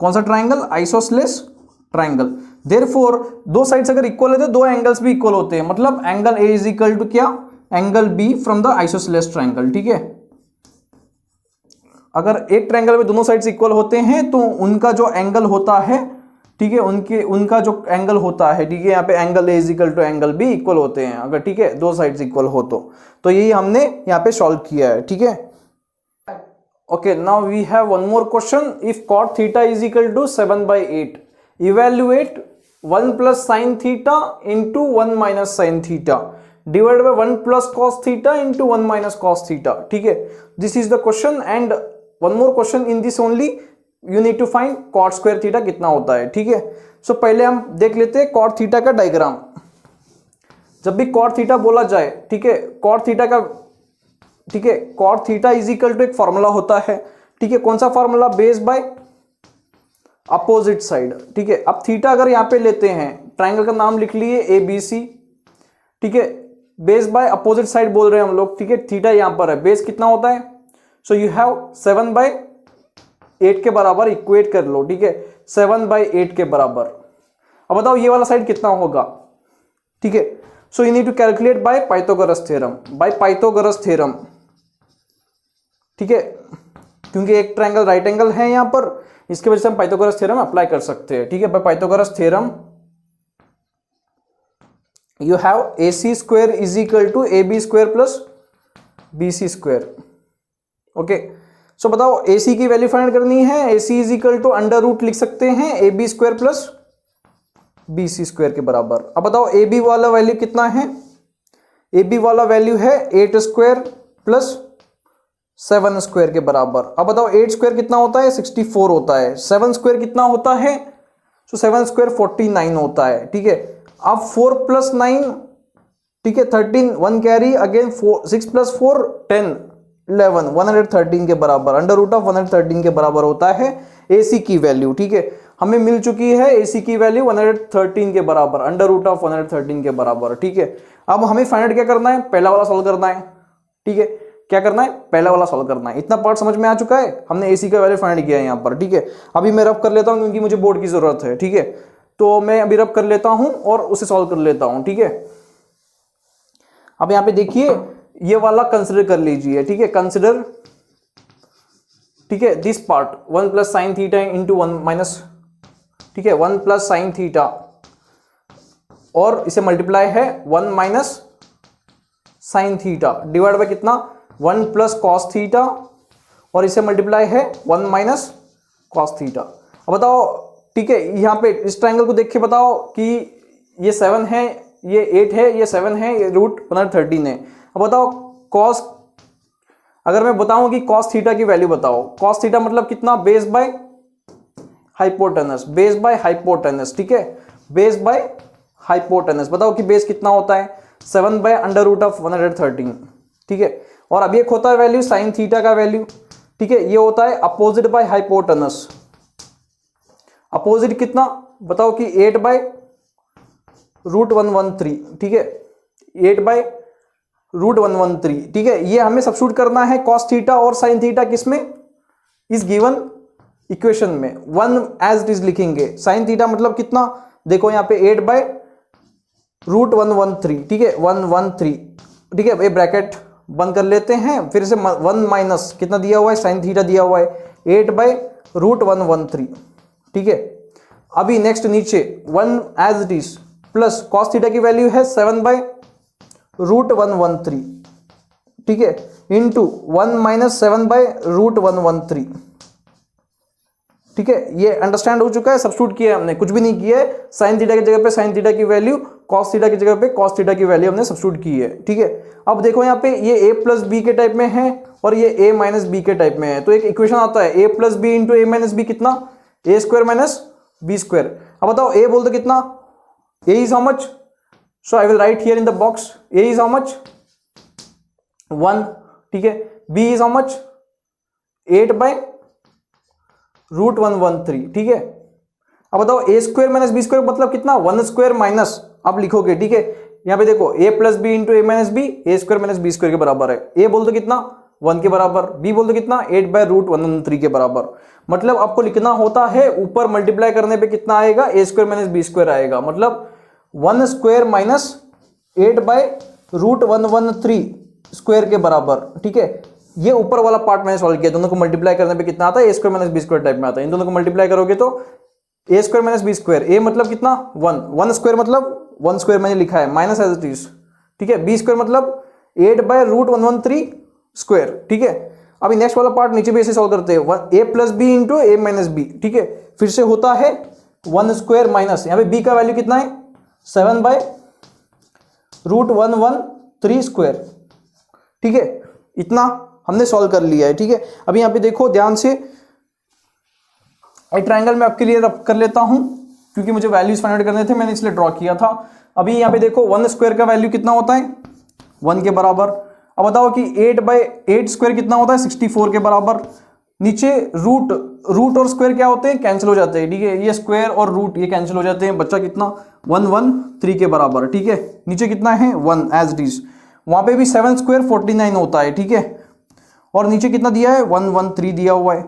कौन सा triangle? Isosceles triangle. Therefore 2 sides अगर इक्वल है तो 2 एंगल्स भी इक्वल होते हैं, मतलब angle A is equal to क्या? Angle B from the isosceles triangle. ठीक है, अगर एक ट्राइंगल में दोनों साइड्स इक्वल होते हैं तो उनका जो एंगल होता है, ठीक है, उनका जो एंगल होता है, ठीक है, यहाँ पे angle A is equal to angle B equal होते हैं अगर, ठीक है, 2 साइड्स इक्वल हो तो यही हमने यहाँ पे सॉल्व किया है। ठीक है, okay, now we have one more question. If cot theta is equal to 7/8, evaluate 1 plus sine theta into 1 minus sine theta divide by 1 plus cos theta into 1 minus cos theta. ठीक है, this is the question and one more question in this only, you need to find cot square theta कितना होता है। ठीक है, सो पहले हम देख लेते हैं cot थीटा का डायग्राम। जब भी cot थीटा बोला जाए, ठीक है, cot थीटा का, ठीक है, cot theta is equal to एक फॉर्मूला होता है। ठीक है, कौन सा formula? Base by opposite side. ठीक है, अब थीटा अगर यहां पे लेते हैं, ट्राइंगल का नाम लिख लिए ABC। ठीक है, बेस बाय अपोजिट साइड बोल रहे हैं हम लोग। ठीक है, थीटा यहां पर है, बेस कितना होता है? सो यू हैव 7/8 के बराबर इक्वेट कर लो। ठीक है, 7/8 के बराबर। अब बताओ ये वाला साइड कितना होगा? ठीक है, so you need to calculate by Pythagoras theorem, by Pythagoras theorem. ठीक है, क्योंकि एक ट्राइंगल राइट एंगल है यहां पर, इसकी वजह से हम पाइथागोरस थ्योरम अप्लाई कर सकते हैं। ठीक है, by Pythagoras theorem you have AC square is equal to AB square plus BC square. Okay, so बताओ AC की वैल्यू फाइंड करनी है। AC is equal to under root लिख सकते हैं AB square plus BC square के बराबर। अब बताओ AB वाला वैल्यू कितना है? AB वाला वैल्यू है 8 स्क्वायर प्लस 7 स्क्वायर के बराबर। अब बताओ 8 स्क्वायर कितना होता है? 64 होता है। 7 स्क्वायर कितना होता है? सो 7 स्क्वायर 49 होता है। ठीक है, अब 4 प्लस 9, ठीक है, 13, 1 कैरी अगेन, 6 प्लस 4 10 11, 113 के बराबर, अंडर रूट ऑफ 113 के बराबर होता है AC की वैल्यू। ठीक है, हमें मिल चुकी है AC की वैल्यू 113 के बराबर, अंडर रूट ऑफ 113 के बराबर। ठीक है, अब हमें फाइंड क्या करना है? पहला वाला सॉल्व करना है। ठीक है, क्या करना है? पहला वाला सॉल्व करना है। इतना पार्ट समझ में आ चुका है, हमने AC का वैल्यू फाइंड किया है यहाँ पर। ठीक है, अभी मैं रब कर लेता हूँ क्योंकि मुझे बोर्ड की जरूरत है। ठीक है, तो मैं अभी रब कर लेता हूँ और उसे सॉल्व कर लेता हूँ। ठीक है, अब यहाँ पे देखिए ये वाला कंसिडर कर लीजिए। ठीक है, कंसिडर, ठीक है, this part 1 plus sine theta into 1 minus, ठीक है, 1 प्लस साइन थीटा, और इसे मल्टीप्लाई है 1 minus sine theta divide by कितना? 1 प्लस कॉस थीटा, और इसे मल्टीप्लाई है 1 माइनस कॉस थीटा। अब बताओ, ठीक है, यहाँ पे इस ट्राइंगल को देख के बताओ कि ये 7 है, ये 8 है, ये 7 है, ये रूट 113 है। अब बताओ कॉस, अगर मैं बताऊं कि कॉस थीटा की वैल्यू बताओ, कॉस थीटा मतलब कितना? Base by hypotenuse, base by hypotenuse. ठीक है, बेस बाय हाइपोटेनस। बताओ कि बेस कितना होता है? 7 बाय अंडर रूट ऑफ 113। ठीक है, और अब एक होता है वैल्यू साइन थीटा का वैल्यू। ठीक है, ये होता है अपोजिट बाय हाइपोटेनस। अपोजिट कितना? बताओ कि 8 बाय रूट 113। ठीक है, 8 बाय रूट 113। ठीक है, ये हमें सब्स्टिट्यूट करना है कॉस थीटा और साइन थीटा किसमें? इस गिवन इक्वेशन में 1 एज इट इज लिखेंगे। साइन थीटा मतलब कितना? देखो यहाँ पे 8 बाय रूट 113। ठीक है, 113। ठीक है, ये ब्रैकेट बंद कर लेते हैं, फिर से 1 माइनस कितना दिया हुआ है? साइन थीटा दिया हुआ है 8 बाय रूट 113। ठीक है, अभी नेक्स्ट नीचे 1 as it is plus cos theta की वैल्यू है 7 बाय रूट 113। ठीक है, इंटू 1 माइनस 7 बाय रूट 113। ठीक है, ये अंडरस्टैंड हो चुका है? सब्स्टिट्यूट किया हमने, कुछ भी नहीं किया है। साइन थीटा की जगह पे साइन थीटा की वैल्यू, कॉस थीटा की जगह पे कॉस थीटा की वैल्यू हमने सब्स्टिट्यूट की है। ठीक है, अब देखो यहाँ पे ये a प्लस बी के टाइप में है और ये a माइनस बी के टाइप में है, तो एक इक्वेशन आता है a plus B into a minus B, कितना? a square minus B square. अब बताओ a बोल दो कितना? a is how much? So I will write here in the box a is how much? 1, ठीक है। b इज हाउ मच 8/√113, ठीक है। अब बताओ a square minus B square मतलब कितना 1 स्क्वायर माइनस आप लिखोगे, ठीक है। यहाँ पे देखो a plus B into A minus B, A square minus B square के बराबर है। a बोल दो कितना 1 के बराबर, b बोल दो कितना 8/√113 के बराबर। मतलब आपको लिखना होता है ऊपर मल्टीप्लाई करने पे कितना आएगा a square minus B square आएगा, मतलब 1 स्क्वायर माइनस 8/√113 स्क्वायर के बराबर, ठीक है। ये ऊपर वाला पार्ट मैंने सॉल्व किया, दोनों को मल्टीप्लाई करने पे कितना आता है a square minus B square type में आता है। इन दोनों को मल्टीप्लाई करोगे तो a square minus B square, a मतलब कितना 1 स्क्वायर मतलब 1 स्क्वायर मैंने लिखा है माइनस एज इट इज, ठीक है। b स्क्वायर मतलब 8/√113 स्क्वायर, ठीक है। अभी नेक्स्ट वाला पार्ट नीचे भी ऐसे सॉल्व करते हैं, a plus B into A minus B, ठीक है। फिर से होता है 1 स्क्वायर माइनस, यहाँ पे b का वैल्यू कितना है 7/√113 स्क्वायर, ठीक है। इतना हमने सॉल्व कर लिया है, ठीक है। अभी यहाँ पे देखो ध्यान से, एक ट्रायंगल मैं आपके लिए रब कर लेता हूं क्योंकि मुझे वैल्यूज फाइंड आउट करने थे, मैंने इसलिए ड्रॉ किया था। अभी यहाँ पे देखो 1 स्क्वायर का वैल्यू कितना होता है 1 के बराबर। अब बताओ कि 8/8 स्क्वायर कितना होता है 64 के बराबर। नीचे रूट और स्क्वायर क्या होते हैं कैंसिल हो जाते हैं, ठीक है। ये स्क्वायर और रूट ये कैंसिल हो जाते हैं, बच्चा कितना 113 के बराबर, ठीक है। नीचे कितना है 1 एज इट इज, वहां पे भी 7 स्क्वायर 49 होता है, ठीक है। और नीचे कितना दिया है 113 दिया हुआ है,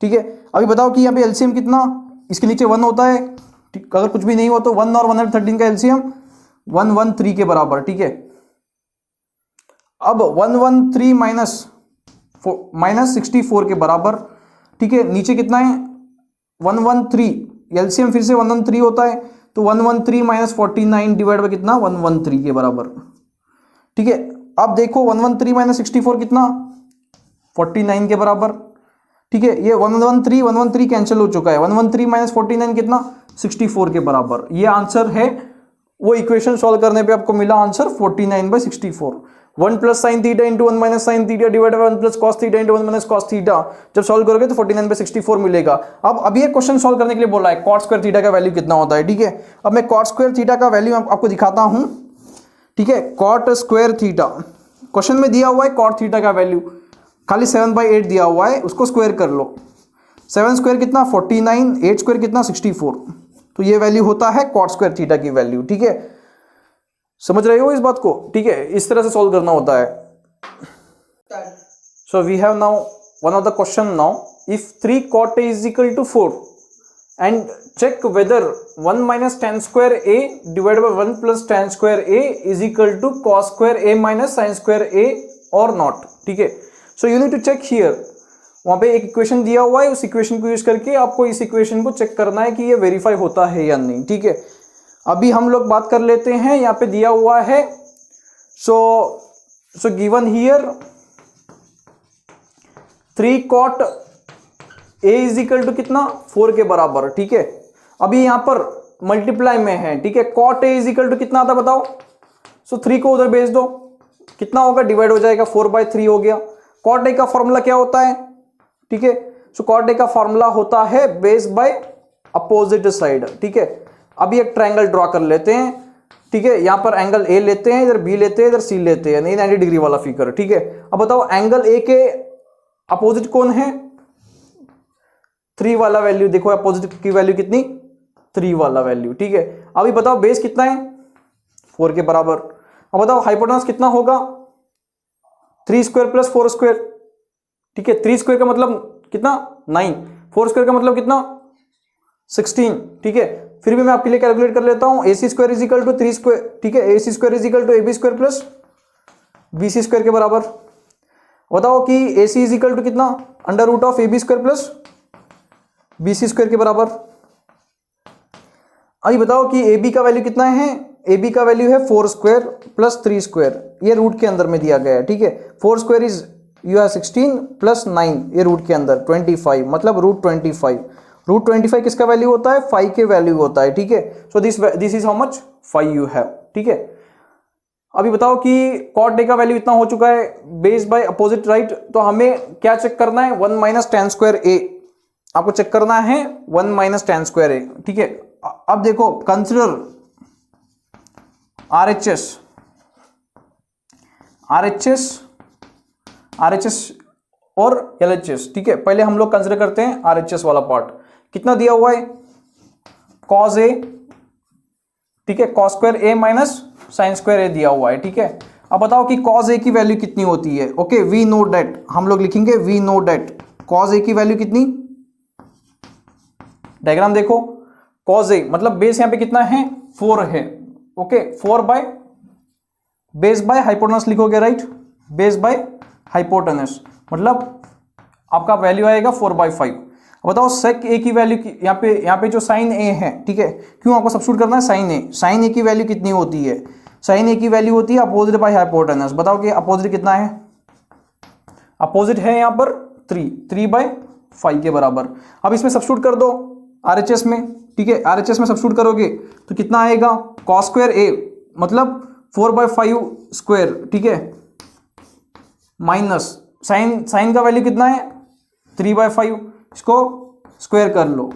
ठीक है। अभी बताओ कि यहाँ पे एलसीएम कितना, इसके नीचे 1 होता है, अगर कुछ भी नहीं हो तो 1 और 113 का एलसीएम 113 के बराबर, ठीक है। अब 113 माइनस 64 के बराबर, ठीक है। नीचे कितना है 113, एलसीएम फिर से 113 होता है, तो 113 माइनस 49 डिवाइड बाय कितना 113 के बराबर, ठीक है। अब देखो 113 माइनस 64 कितना 49 के बराबर, ठीक है। ये 113 कैंसिल हो चुका है, 113 माइनस 49 कितना 64 के बराबर। ये आंसर है, वो इक्वेशन सॉल्व करने पे आपको मिला answer 49/64। 1 plus sine theta into 1 minus sine theta divide by 1 plus cos theta into 1 minus cos theta, जब सॉल्व करोगे तो 49/64 मिलेगा। अब अभी ये क्वेश्चन सॉल्व करने के लिए बोला है कॉट स्क्वायर थीटा का वैल्यू कितना होता है, ठीक है। अब मैं कॉट स्क्वायर थीटा का वैल्यू आपको दिखाता हूं, ठीक है। कॉट स्क्वायर थीटा क्वेश्चन में दिया हुआ है, कॉट थीटा का वैल्यू खाली 7/8 दिया हुआ है, उसको स्क्वायर कर लो। 7 स्क्वायर कितना 49, 8 स्क्वायर कितना 64, तो ये वैल्यू होता है कॉट स्क्वायर थीटा की वैल्यू, ठीक है। समझ रहे हो इस बात को, ठीक है। इस तरह से सॉल्व करना होता है। So we have now one of the question now, if 3 cot a is equal to 4 and check whether 1 minus tan square a divided by 1 plus tan square a is equal to cos square a minus sin square a or not, ठीक है। So you need to check here, वहां पे एक इक्वेशन दिया हुआ है, उस इक्वेशन को यूज करके आपको इस इक्वेशन को चेक करना है कि ये वेरीफाई होता है या नहीं, ठीक है। अभी हम लोग बात कर लेते हैं, यहाँ पे दिया हुआ है so given here 3 cot a is equal to कितना 4 के बराबर, ठीक है। अभी यहां पर मल्टीप्लाई में है, ठीक है। cot a is equal to कितना आता बताओ, 3 को उधर भेज दो, कितना होगा डिवाइड हो जाएगा 4/3 हो गया। cot a का फॉर्मूला क्या होता है, ठीक है। cot a का फॉर्मूला होता है बेस बाय अपोजिट साइड, ठीक है। अभी एक ट्रायंगल ड्रॉ कर लेते हैं, ठीक है। यहां पर एंगल a लेते हैं, इधर b लेते हैं, इधर c लेते हैं, 90 डिग्री वाला फिगर, ठीक है। अब बताओ एंगल a के अपोजिट कौन है 3 वाला वैल्यू, देखो अपोजिट की वैल्यू कितनी 3 वाला वैल्यू, ठीक है। अभी बताओ बेस कितना है 4 के बराबर। अब बताओ हाइपोटेनस कितना होगा 3 स्क्वायर प्लस 4 स्क्वायर, ठीक है। 3 स्क्वायर का मतलब कितना 9, 4 स्क्वायर का मतलब कितना 16, ठीक है। फिर भी मैं आपके लिए कैलकुलेट कर लेता हूं, AC square is equal to 3 square, ठीक है। AC square is equal to AB square plus BC square के बराबर। बताओ कि AC इज इक्वल टू कितना under root of AB square plus BC square के बराबर। अभी बताओ कि AB का वैल्यू कितना है, AB का वैल्यू है 4 स्क्वायर प्लस 3 स्क्वायर, ये रूट के अंदर में दिया गया है, ठीक है। 4 स्क्वायर इज यू है 16 प्लस 9, ये रूट के अंदर 25, मतलब √25। √25 किसका वैल्यू होता है 5 के वैल्यू होता है, ठीक है। So this is how much 5 you have, ठीक है। अभी बताओ कि cot a का वैल्यू इतना हो चुका है बेस बाय अपोजिट राइट, तो हमें क्या चेक करना है 1 माइनस tan स्क्वायर a, आपको चेक करना है 1 माइनस tan स्क्वायर a, ठीक है। अब देखो कंसिडर RHS, RHS और LHS, ठीक है। पहले हम लोग कंसिडर करते हैं RHS वाला पार्ट। कितना दिया हुआ है, cos A, ठीक है, cos square A minus sine square A दिया हुआ है, ठीक है। अब बताओ कि cos A की वैल्यू कितनी होती है। ओके, वी नो डेट, हम लोग लिखेंगे we know that cos A की वैल्यू कितनी, डायग्राम देखो, cos A मतलब बेस यहां पे कितना है 4 है। Okay, 4 by base by hypotenuse लिखोगे, राइट, बेस बाय हाइपोटेनस मतलब आपका वैल्यू आएगा 4/5। बताओ sec A की वैल्यू यहाँ पे जो साइन A है, ठीक है, क्यों आपको सब्स्टिट्यूट करना है साइन A की वैल्यू कितनी होती है, साइन A की वैल्यू होती है अपोजिट बाय हाइपोटेनस। बताओ कि अपोजिट कितना है, अपोजिट है यहाँ पर 3/5 के बराबर। अब इसमें सब्स्टिट्यूट कर दो RHS में, ठीक है, RHS में सब्स्टिट्यूट करोगे तो कितना आएगा, cos स्क्वायर A मतलब 4/5 स्क्वायर, ठीक है, माइनस साइन का वैल्यू कितना है 3/5, इसको स्क्वायर कर लो,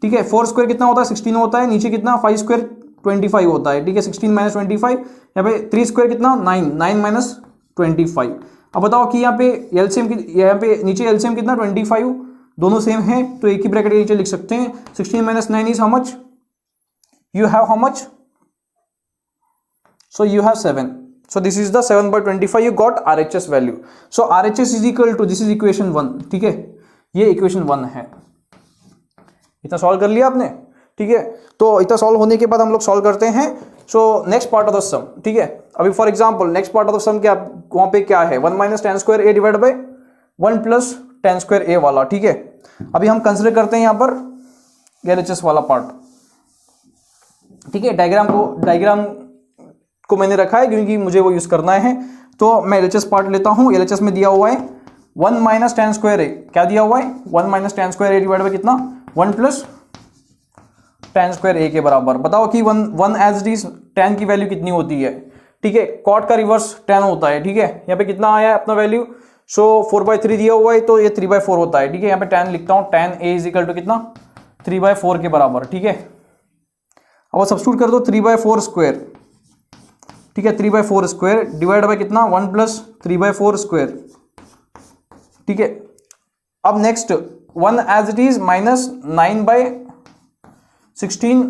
ठीक है। 4 स्क्वायर कितना होता है 16 होता है, नीचे कितना 5 स्क्वायर 25 होता है, ठीक है, 16 माइनस 25, यहाँ पे 3 स्क्वायर कितना 9 माइनस 25। अब बताओ कि यहाँ पे एलसीएम की, यहाँ पे नीचे एलसीएम कितना 25, दोनों सेम है तो एक ही ब्रैकेट के नीचे लिख सकते हैं। 16 minus 9 is how much, you have how much, so you have 7, so this is the 7/25 you got RHS value, so RHS is equal to, this is equation 1, ठीक है, ये इक्वेशन 1 है। इतना सॉल्व कर लिया आपने, ठीक है। तो इतना सॉल्व होने के बाद हम लोग सॉल्व करते हैं so next part of the sum, ठीक है। अभी for example next part of the sum क्या, वहां पे क्या है 1 minus tan square A divide by 1 plus tan square A वाला, ठीक है। अभी हम कंसिडर करते हैं यहाँ पर LHS वाला पार्ट, ठीक है। डायग्राम को मैंने रखा है क्योंकि मुझे वो यूज करना है, तो मैं LHS पार्ट लेता हूं। LHS में दिया हुआ है 1 माइनस tan स्क्वायर A, क्या दिया हुआ है 1 minus tan square A divide by कितना 1 प्लस tan स्क्वायर A के बराबर। बताओ कि 1 एज इट इज tan की वैल्यू कितनी होती है, ठीक है, cot का रिवर्स tan होता है, ठीक है। यहाँ पे कितना आया है अपना वैल्यू, सो 4/3 दिया हुआ है तो ये 3/4 होता है, ठीक है। यहाँ पे tan लिखता हूँ, tan A is equal to कितना 3/4 के बराबर, ठीक है। अब सब्स्टिट्यूट कर दो 3/4 स्क्वायर, ठीक है, 3/4 स्क्वायर डिवाइड बाय कितना 1 प्लस 3/4 स्क्वायर, ठीक है। अब next 1 as it is minus 9/16,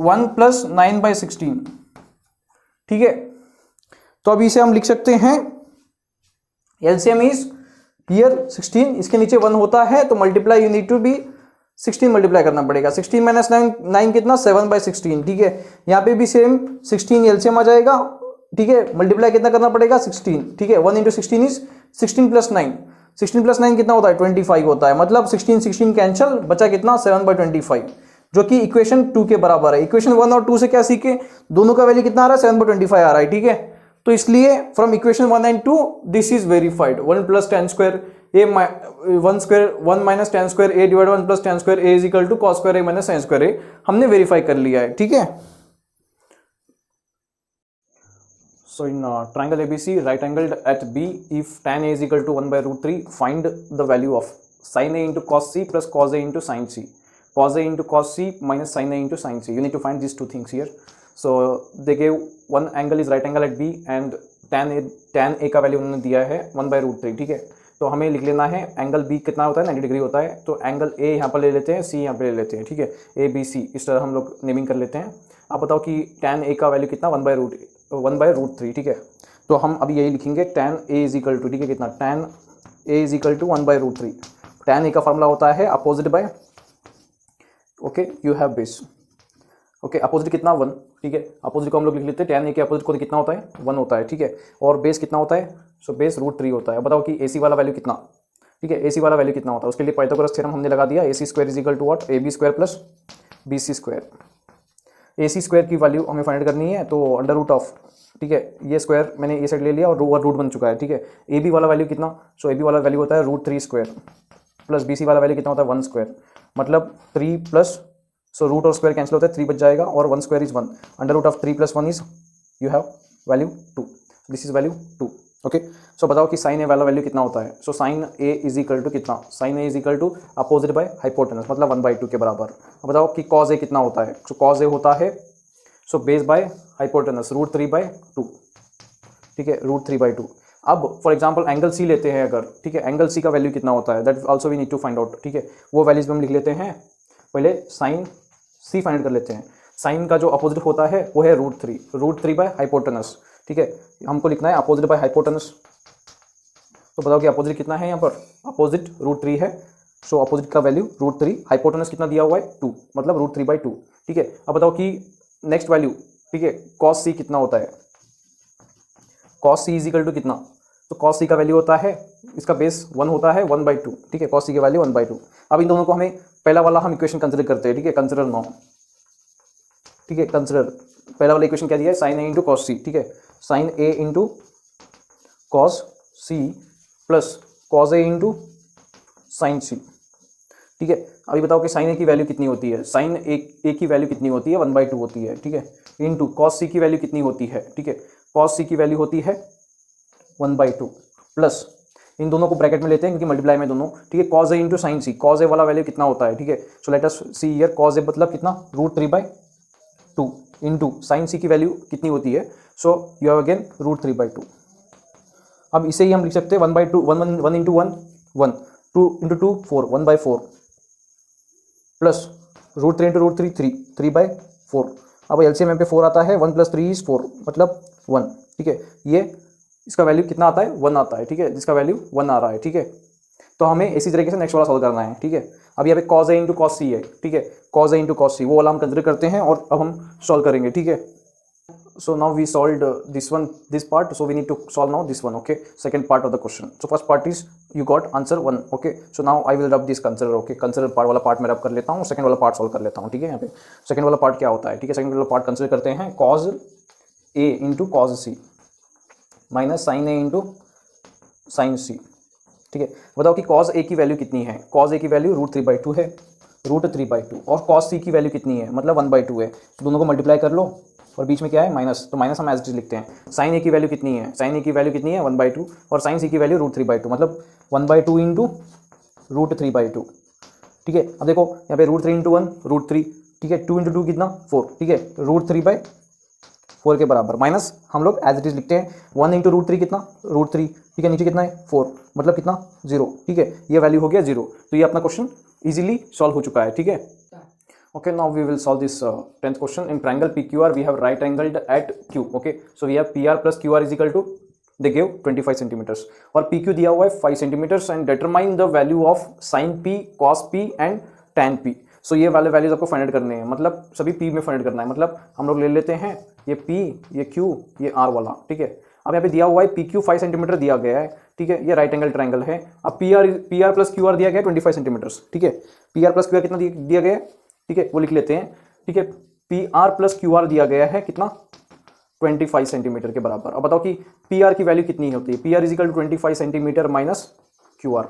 1 plus 9/16, ठीक है। तो अभी इसे हम लिख सकते हैं एलसीएम इज हियर 16, इसके नीचे 1 होता है तो multiply you need to be 16 multiply करना पड़ेगा। 16 माइनस 9 कितना 7/16, ठीक है। यहाँ पे भी सेम 16 एलसीएम आ जाएगा, ठीक है, मल्टीप्लाई कितना करना पड़ेगा 16, ठीक है। 1 इंटू 16 इज 16 प्लस 9, 16 प्लस 9 कितना होता है 25 होता है, मतलब 16 कैंसिल, बचा कितना 7/25, जो कि इक्वेशन 2 के बराबर है। इक्वेशन 1 और 2 से क्या सीखे, दोनों का वैल्यू कितना आ रहा है 7/25 आ रहा है, ठीक है। तो इसलिए from equation 1 and 2 this is verified. 1 plus tan square A 1 minus tan square A divide 1 plus tan square A is equal to cos square A minus sin square A, हमने वेरीफाई कर लिया है, ठीक है। So in triangle ABC, right angled at B, if tan A is equal to 1/√3, find the value of sin A into cos C plus cos A into sin C. Cos A into cos C minus sin A into sin C. You need to find these two things here. So they gave one angle is right angle at B and tan A का वैल्यू उन्होंने दिया है 1/√3, ठीक है। तो हमें लिख लेना है एंगल B कितना होता है 90 डिग्री होता है, तो एंगल A यहाँ पर ले लेते हैं, C यहाँ पर ले लेते हैं, ठीक है। ABC इस तरह हम लोग नेमिंग कर लेते हैं। आप बताओ कि tan A का वैल्यू कितना 1/√3, ठीक है। तो हम अभी यही लिखेंगे tan A is equal to, ठीक है, कितना tan A is equal to 1/√3। tan A का फॉर्मूला होता है opposite by, okay, you have base, okay, opposite कितना 1, ठीक है। अपोजिट को हम लोग लिख लेते हैं, tan A के अपोजिट को कितना होता है 1 होता है, ठीक है। और बेस कितना होता है, सो बेस √3 होता है। बताओ कि AC वाला वैल्यू कितना, ठीक है, AC वाला वैल्यू कितना होता है, उसके लिए पाइथागोरस थ्योरम हमने लगा दिया, AC square is equal to what AB square plus BC square. AC square की वैल्यू हमें फाइंड करनी है, तो अंडर रूट ऑफ, ठीक है, ये स्क्वायर मैंने ये साइड ले लिया और रूट बन चुका है, ठीक है। AB वाला वैल्यू कितना, सो AB वाला वैल्यू होता है √3 स्क्वायर प्लस BC वाला वैल्यू कितना होता है 1 स्क्वायर, मतलब 3 प्लस, सो रूट और स्क्वायर कैंसिल होता है, 3 बच जाएगा और 1 square is 1, under root of 3 + 1 is you have value 2, this is value 2, okay. So बताओ कि साइन ए वाला वैल्यू कितना होता है, so sine A is equal to कितना, sine A is equal to opposite by hypotenuse, मतलब 1/2 के बराबर। अब बताओ कि कॉज ए कितना होता है, सो कॉज ए होता है सो बेस बाय हाइपोटेनस √3/2, ठीक है, √3/2। अब फॉर एग्जांपल एंगल सी लेते हैं अगर, ठीक है, एंगल सी का वैल्यू कितना होता है, that also we need to find out, ठीक है। वो वैल्यूज हम लिख लेते हैं, पहले साइन सी फाइंड कर लेते हैं। साइन का जो अपोजिट होता है वो है √3 बाय हाइपोटेनस, ठीक है। हमको लिखना है अपोजिट बाय हाइपोटेनस, तो बताओ कि अपोजिट कितना है यहाँ पर, अपोजिट √3 है, सो अपोजिट का वैल्यू √3, हाइपोटेनस कितना दिया हुआ है 2, मतलब √3/2, ठीक है। अब बताओ कि नेक्स्ट वैल्यू, ठीक है, cos c कितना होता है, cos c इजिकल टू कितना, तो cos c का वैल्यू होता है, इसका बेस 1 होता है 1/2, ठीक है, cos c की वैल्यू 1/2। अब इन दोनों को हमें पहला वाला हम इक्वेशन कंसिडर करते हैं, ठीक है, कंसिडर नाउ, ठीक है, कंसिडर पहला वाला इक्वेशन क्या दिया है, sin a into cos c, ठीक है, sin a into cos c plus cos a into sin c, ठीक है। अभी बताओ कि sin a की वैल्यू कितनी होती है, sin a की वैल्यू कितनी होती है 1/2 होती है, ठीक है, इंटू cos c की वैल्यू कितनी होती है, ठीक है, cos c की वैल्यू होती है 1/2 प्लस इन दोनों को ब्रैकेट में लेते हैं क्योंकि मल्टीप्लाई में दोनों, ठीक है, cos a into sin c, cos a वाला वैल्यू कितना होता है, ठीक है, so let us see here, cos a मतलब कितना √3/2 इंटू sin c की वैल्यू कितनी होती है, सो यू हैव अगेन √3/2। अब इसे ही हम लिख सकते हैं 1/2, 1 इंटू 1 1, 2 इंटू 2 4, 1/4 प्लस √3 इंटू √3 3, 3/4। अब एलसीएम में पे 4 आता है, 1 + 3 इज 4, मतलब 1, ठीक है। ये इसका वैल्यू कितना आता है, 1 आता है, ठीक है, जिसका वैल्यू 1 आ रहा है, ठीक है। तो हमें इसी तरीके से नेक्स्ट वाला सॉल्व करना है, ठीक है। अब यहाँ पे cos a into cos c है, ठीक है, cos a into cos c वो वाला हम कंसिडर करते हैं और अब हम सॉल्व करेंगे, ठीक है। So now we solved this part, so we need to solve now this one, okay, second part of the question. So first part is you got answer 1, okay, so now I will rub this consider, okay, consider part वाला part मैं रब कर लेता हूँ, second वाला part solve कर लेता हूँ, ठीक है। यहाँ पे second वाला part क्या होता है, ठीक है, second वाला part consider करते हैं cos a into cos c minus sin a into sin c, ठीक है। बताओ कि cos a की वैल्यू कितनी है, cos a की वैल्यू √3/2 है, √3/2, और cos c की वैल्यू कितनी है, मतलब 1/2 है, तो दोनों को मल्टीप्लाई कर लो और बीच में क्या है माइनस, तो माइनस हम एज इट इज लिखते हैं। sin a की वैल्यू कितनी है, sin a की वैल्यू कितनी है 1/2, और sin c की वैल्यू √3/2, मतलब 1/2 इंटू √3/2, ठीक है। अब देखो यहाँ पे √3 इंटू 1 √3, ठीक है, 2 इंटू 2 कितना 4, ठीक है, √3/4 के बराबर, माइनस हम लोग एज इट इज लिखते हैं 1 इंटू √3 कितना √3, ठीक है, नीचे कितना है 4, मतलब कितना 0, ठीक है, ये वैल्यू हो गया 0। तो ये अपना क्वेश्चन इजीली सॉल्व हो चुका है, ठीक है। Okay, now we will solve this 10th question. In triangle PQR, we have right angled at Q. Okay, so we have PR plus QR is equal to, they give 25 centimeters, और PQ दिया हुआ है 5 centimeters, and determine the value of sin P, cos P and tan P. So ये वाले वैल्यूज आपको फाइंड आउट करने हैं, मतलब सभी P में फाइंड आउट करना है, मतलब हम लोग ले लेते हैं ये P, ये Q, ये R वाला, ठीक है। अब यहाँ पे दिया हुआ है PQ 5 सेंटीमीटर दिया गया है, ठीक है, ये राइट एंगल ट्रायंगल है। अब PR प्लस QR दिया गया है 25 सेंटीमीटर्स, ठीक है, PR प्लस QR कितना दिया गया है, ठीक है, वो लिख लेते हैं, ठीक है। PR प्लस QR दिया गया है कितना 25 सेंटीमीटर के बराबर। अब बताओ कि PR की वैल्यू कितनी होती है, PR is equal to 25 centimetre minus QR,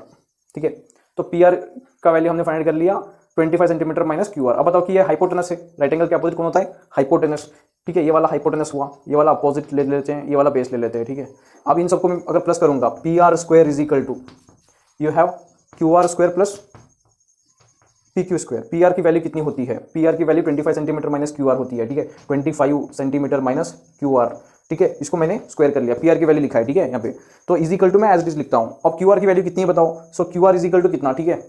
ठीक है। तो PR का वैल्यू हमने फाइंड कर लिया 25 सेंटीमीटर माइनस QR। अब बताओ कि ये हाइपोटेनस है, राइट एंगल के अपोजिट कौन होता है, हाइपोटेनस, ठीक है, ये वाला हाइपोटेनस हुआ, ये वाला अपोजिट ले लेते हैं, ये वाला बेस ले लेते हैं, ठीक है। अब इन सबको मैं अगर प्लस करूंगा, PR² is equal to you have QR² plus PQ²। PR की वैल्यू कितनी होती है, PR की वैल्यू 25 सेंटीमीटर माइनस QR होती है, ठीक है, 25 सेंटीमीटर माइनस QR, ठीक है, इसको मैंने स्क्वायर कर लिया, PR की वैल्यू लिखा है, ठीक है, यहाँ पे तो इज इक्वल टू मैं एज इट इज लिखता हूँ। अब QR की वैल्यू कितनी है बताओ, सो QR इज इक्वल टू कितना, ठीक है,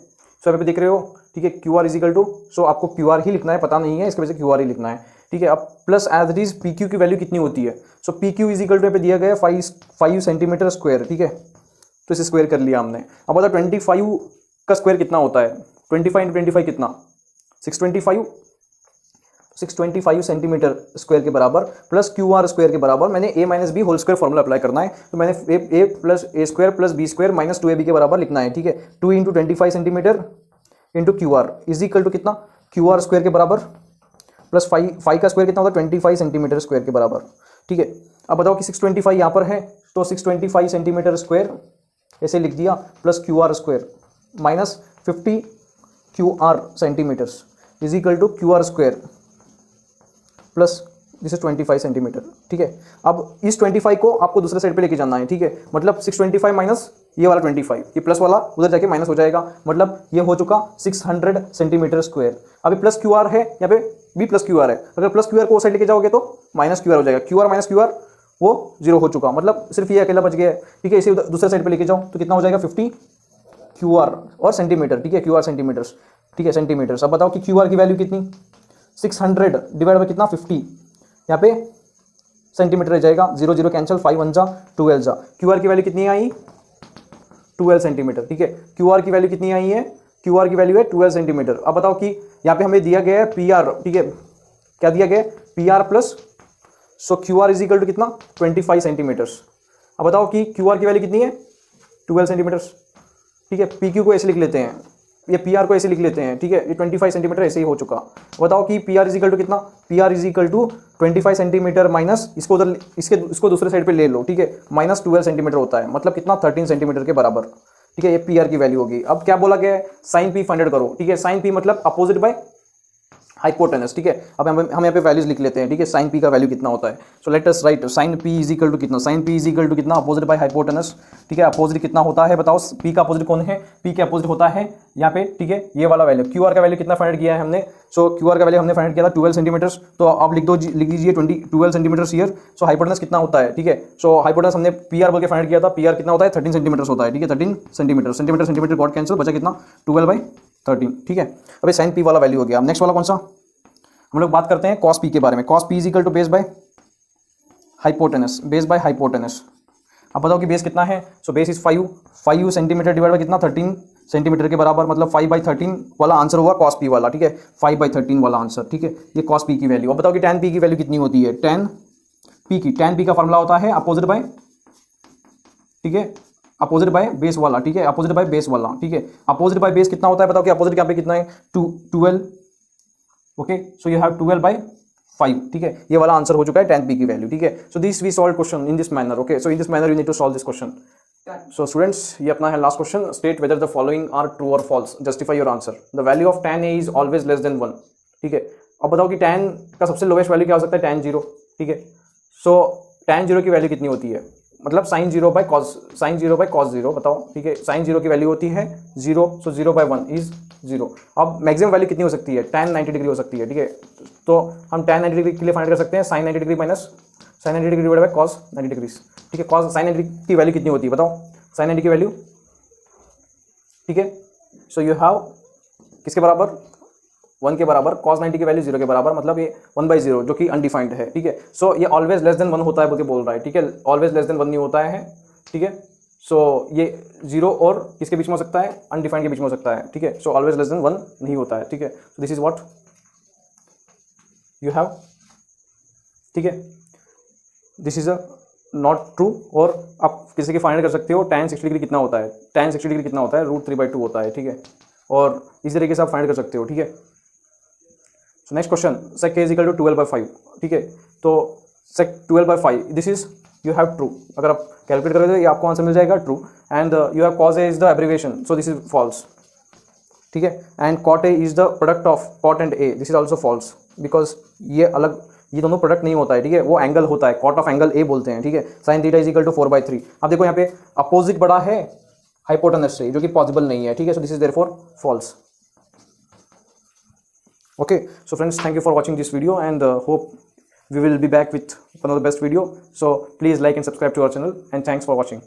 सो यहाँ पे देख रहे हो, ठीक है, QR इज इक्वल टू, सो आपको QR ही लिखना है, पता नहीं है इसकी वजह से QR ही लिखना है, ठीक है। अब plus as it is PQ की वैल्यू कितनी होती है, so PQ is equal to यहाँ पे दिया गया 5 सेंटीमीटर स्क्वायर, ठीक है, तो इसे स्क्वायर कर लिया हमने। अब बताओ 25 का स्क्वायर कितना होता है, 25 इंटू 25 कितना 625 सेंटीमीटर स्क्वायर के बराबर प्लस QR स्क्वायर के बराबर। मैंने a minus B whole square formula apply करना है, तो मैंने a plus a square plus b square minus 2ab के बराबर लिखना है, ठीक है। 2 into 25 centimetre into QR is equal to कितना, QR स्क्वायर के बराबर प्लस 5 का स्क्वायर कितना होता है 25 सेंटीमीटर स्क्वायर के बराबर, ठीक है। अब बताओ कि 625 यहाँ पर है, तो 625 सेंटीमीटर स्क्वायर ऐसे लिख दिया plus QR square minus 50 QR centimetres is equal to QR square plus this is 25 centimetre, ठीक है। अब इस 25 को आपको दूसरे साइड पे लेके जाना है, ठीक है, मतलब 625 माइनस ये वाला 25, ये प्लस वाला उधर जाके माइनस हो जाएगा, मतलब ये हो चुका 600 सेंटीमीटर स्क्वायर। अभी प्लस QR है, यहाँ पे भी प्लस QR है, अगर प्लस QR को साइड लेके जाओगे तो माइनस QR हो जाएगा, QR माइनस QR वो 0 हो चुका, मतलब सिर्फ ये अकेला बच गया है, ठीक है। इसे दूसरे साइड पे लेके जाओ तो कितना हो जाएगा 50 QR और सेंटीमीटर, ठीक है, QR सेंटीमीटर्स, ठीक है, सेंटीमीटर्स। अब बताओ कि QR की वैल्यू कितनी, 600 डिवाइड बाई कितना 50, यहाँ पे सेंटीमीटर रह जाएगा, 0 0 कैंसिल, 5 1 जा 12 जा। QR की वैल्यू कितनी आई 12 सेंटीमीटर, ठीक है। QR की वैल्यू कितनी आई है, QR की वैल्यू है 12 सेंटीमीटर। अब बताओ कि यहाँ पे हमें दिया गया है PR, ठीक है, क्या दिया गया है PR plus, so QR is equal to कितना 25 सेंटीमीटर्स। अब बताओ कि QR की वैल्यू कितनी है 12 सेंटीमीटर्स, ठीक है। PQ को ऐसे लिख लेते हैं, ये PR को ऐसे लिख लेते हैं, ठीक है, ये 25 सेंटीमीटर ऐसे ही हो चुका। बताओ कि PR इज इक्वल टू कितना, PR is equal to 25 centimetre minus इसको उधर इसको दूसरे साइड पे ले लो, ठीक है, माइनस 12 सेंटीमीटर होता है, मतलब कितना 13 सेंटीमीटर के बराबर, ठीक है। ये PR की वैल्यू होगी। अब क्या बोला गया है, साइन P फाइंड आउट करो, ठीक है। साइन P मतलब अपोजिट बाय हाइपोटेनस, ठीक है। अब हम यहाँ पे वैल्यूज लिख लेते हैं, ठीक है, साइन P का वैल्यू कितना होता है। So let us write sine P is equal to कितना, sine P is equal to कितना अपोजिट बाय हाइपोटेनस, ठीक है। अपोजिट कितना होता है बताओ, P का अपोजिट कौन है, P के अपोजिट होता है यहाँ पे, ठीक है, ये वाला वैल्यू। QR का वैल्यू कितना फाइंड किया है हमने, सो QR का वैल्यू हमने फाइंड किया था 12 सेंटीमीटर्स, तो आप लिख लीजिए 12 सेंटीमीटर्स ईयर। सो हाइपोटेनस कितना होता है, ठीक है, सो हाइपोटेनस हमने PR बोल के फाइंड किया था, PR कितना होता है 13 सेंटीमीटर्स होता है, ठीक है, 13 centimetre, centimetre centimetre got cancel, बचा कितना 12/13, ठीक है। अभी साइन P वाला वैल्यू हो गया। अब नेक्स्ट वाला कौन सा, हम लोग बात करते हैं कॉस P के बारे में। Cos P is equal to base by hypotenuse, base by hypotenuse. अब बताओ कि बेस कितना है, so base is 5 centimetre divide by कितना 13 सेंटीमीटर के बराबर, मतलब 5/13 वाला आंसर हुआ कॉस P वाला, ठीक है, 5/13 वाला आंसर, ठीक है, ये कॉस P की वैल्यू। अब बताओ कि tan P की वैल्यू कितनी होती है, tan P का फॉर्मूला होता है अपोजिट बाय, ठीक है, अपोजिट बाय बेस वाला, ठीक है, अपोजिट बाय बेस वाला, ठीक है। अपोजिट बाय बेस कितना होता है बताओ कि अपोजिट यहाँ पे कितना है 12, ओके, सो यू हैव 12/5, ठीक है, ये वाला आंसर हो चुका है tan P की वैल्यू, ठीक है। So this we solve question in this manner, okay, so in this manner you need to solve this question. So students, ये अपना है last question, state whether the following are true और false, justify your answer. The value of tan A is always less than 1, ठीक है। अब बताओ कि tan का सबसे लोवेस्ट वैल्यू क्या हो सकता है, tan 0, ठीक है। सो tan 0 की वैल्यू कितनी होती है, मतलब sin 0 बाय cos 0 बताओ, ठीक है, sin 0 की वैल्यू होती है 0, सो 0/1 इज 0। अब मैक्सिमम वैल्यू कितनी हो सकती है, tan 90 डिग्री हो सकती है, ठीक है। तो हम tan 90 डिग्री के लिए फाइंड कर सकते हैं sin 90 degree minus sin 90 degree divide by cos 90 degree, ठीक है। cos sin 90 की वैल्यू कितनी होती है बताओ, sin 90 की वैल्यू, ठीक है। सो यू हैव किसके बराबर, 1 के बराबर, cos 90 की वैल्यू 0 के बराबर, मतलब ये 1/0 जो कि अनडिफाइंड है, ठीक है। सो ये ऑलवेज लेस देन 1 होता है बोल के बोल रहा है, ठीक है, ऑलवेज लेस देन 1 नहीं होता है, ठीक है। सो ये 0 और किसके बीच में हो सकता है, अनडिफाइंड के बीच में हो सकता है, ठीक है। सो ऑलवेज लेस देन 1 नहीं होता है, ठीक है। So this is what you have, ठीक है, this is a not true. और आप किसी की फाइंड कर सकते हो tan 60 डिग्री कितना होता है, tan 60 डिग्री कितना होता है, √3/2 होता है, ठीक है। और इस तरीके से आप फाइंड कर सकते हो, ठीक है। So next question, sec k is equal to 12/5, ठीक है। तो sec 12/5 this is you have true, अगर आप कैलकुलेट करोगे तो ये आपको आंसर मिल जाएगा true. And you have cos a is the abbreviation, so this is false, ठीक है। And cot a is the product of cot and a, this is also false, because ये अलग, ये दोनों प्रोडक्ट नहीं होता है, ठीक है, वो एंगल होता है, cot ऑफ एंगल a बोलते हैं, ठीक है। sin थीटा इज इक्वल टू 4/3। अब देखो यहाँ पे अपोजिट बड़ा है हाइपोटेनस से, जो कि पॉसिबल नहीं है, ठीक है। So this is therefore false. Okay, so friends, thank you for watching this video, and hope we will be back with one of the best video. So please like and subscribe to our channel, and thanks for watching.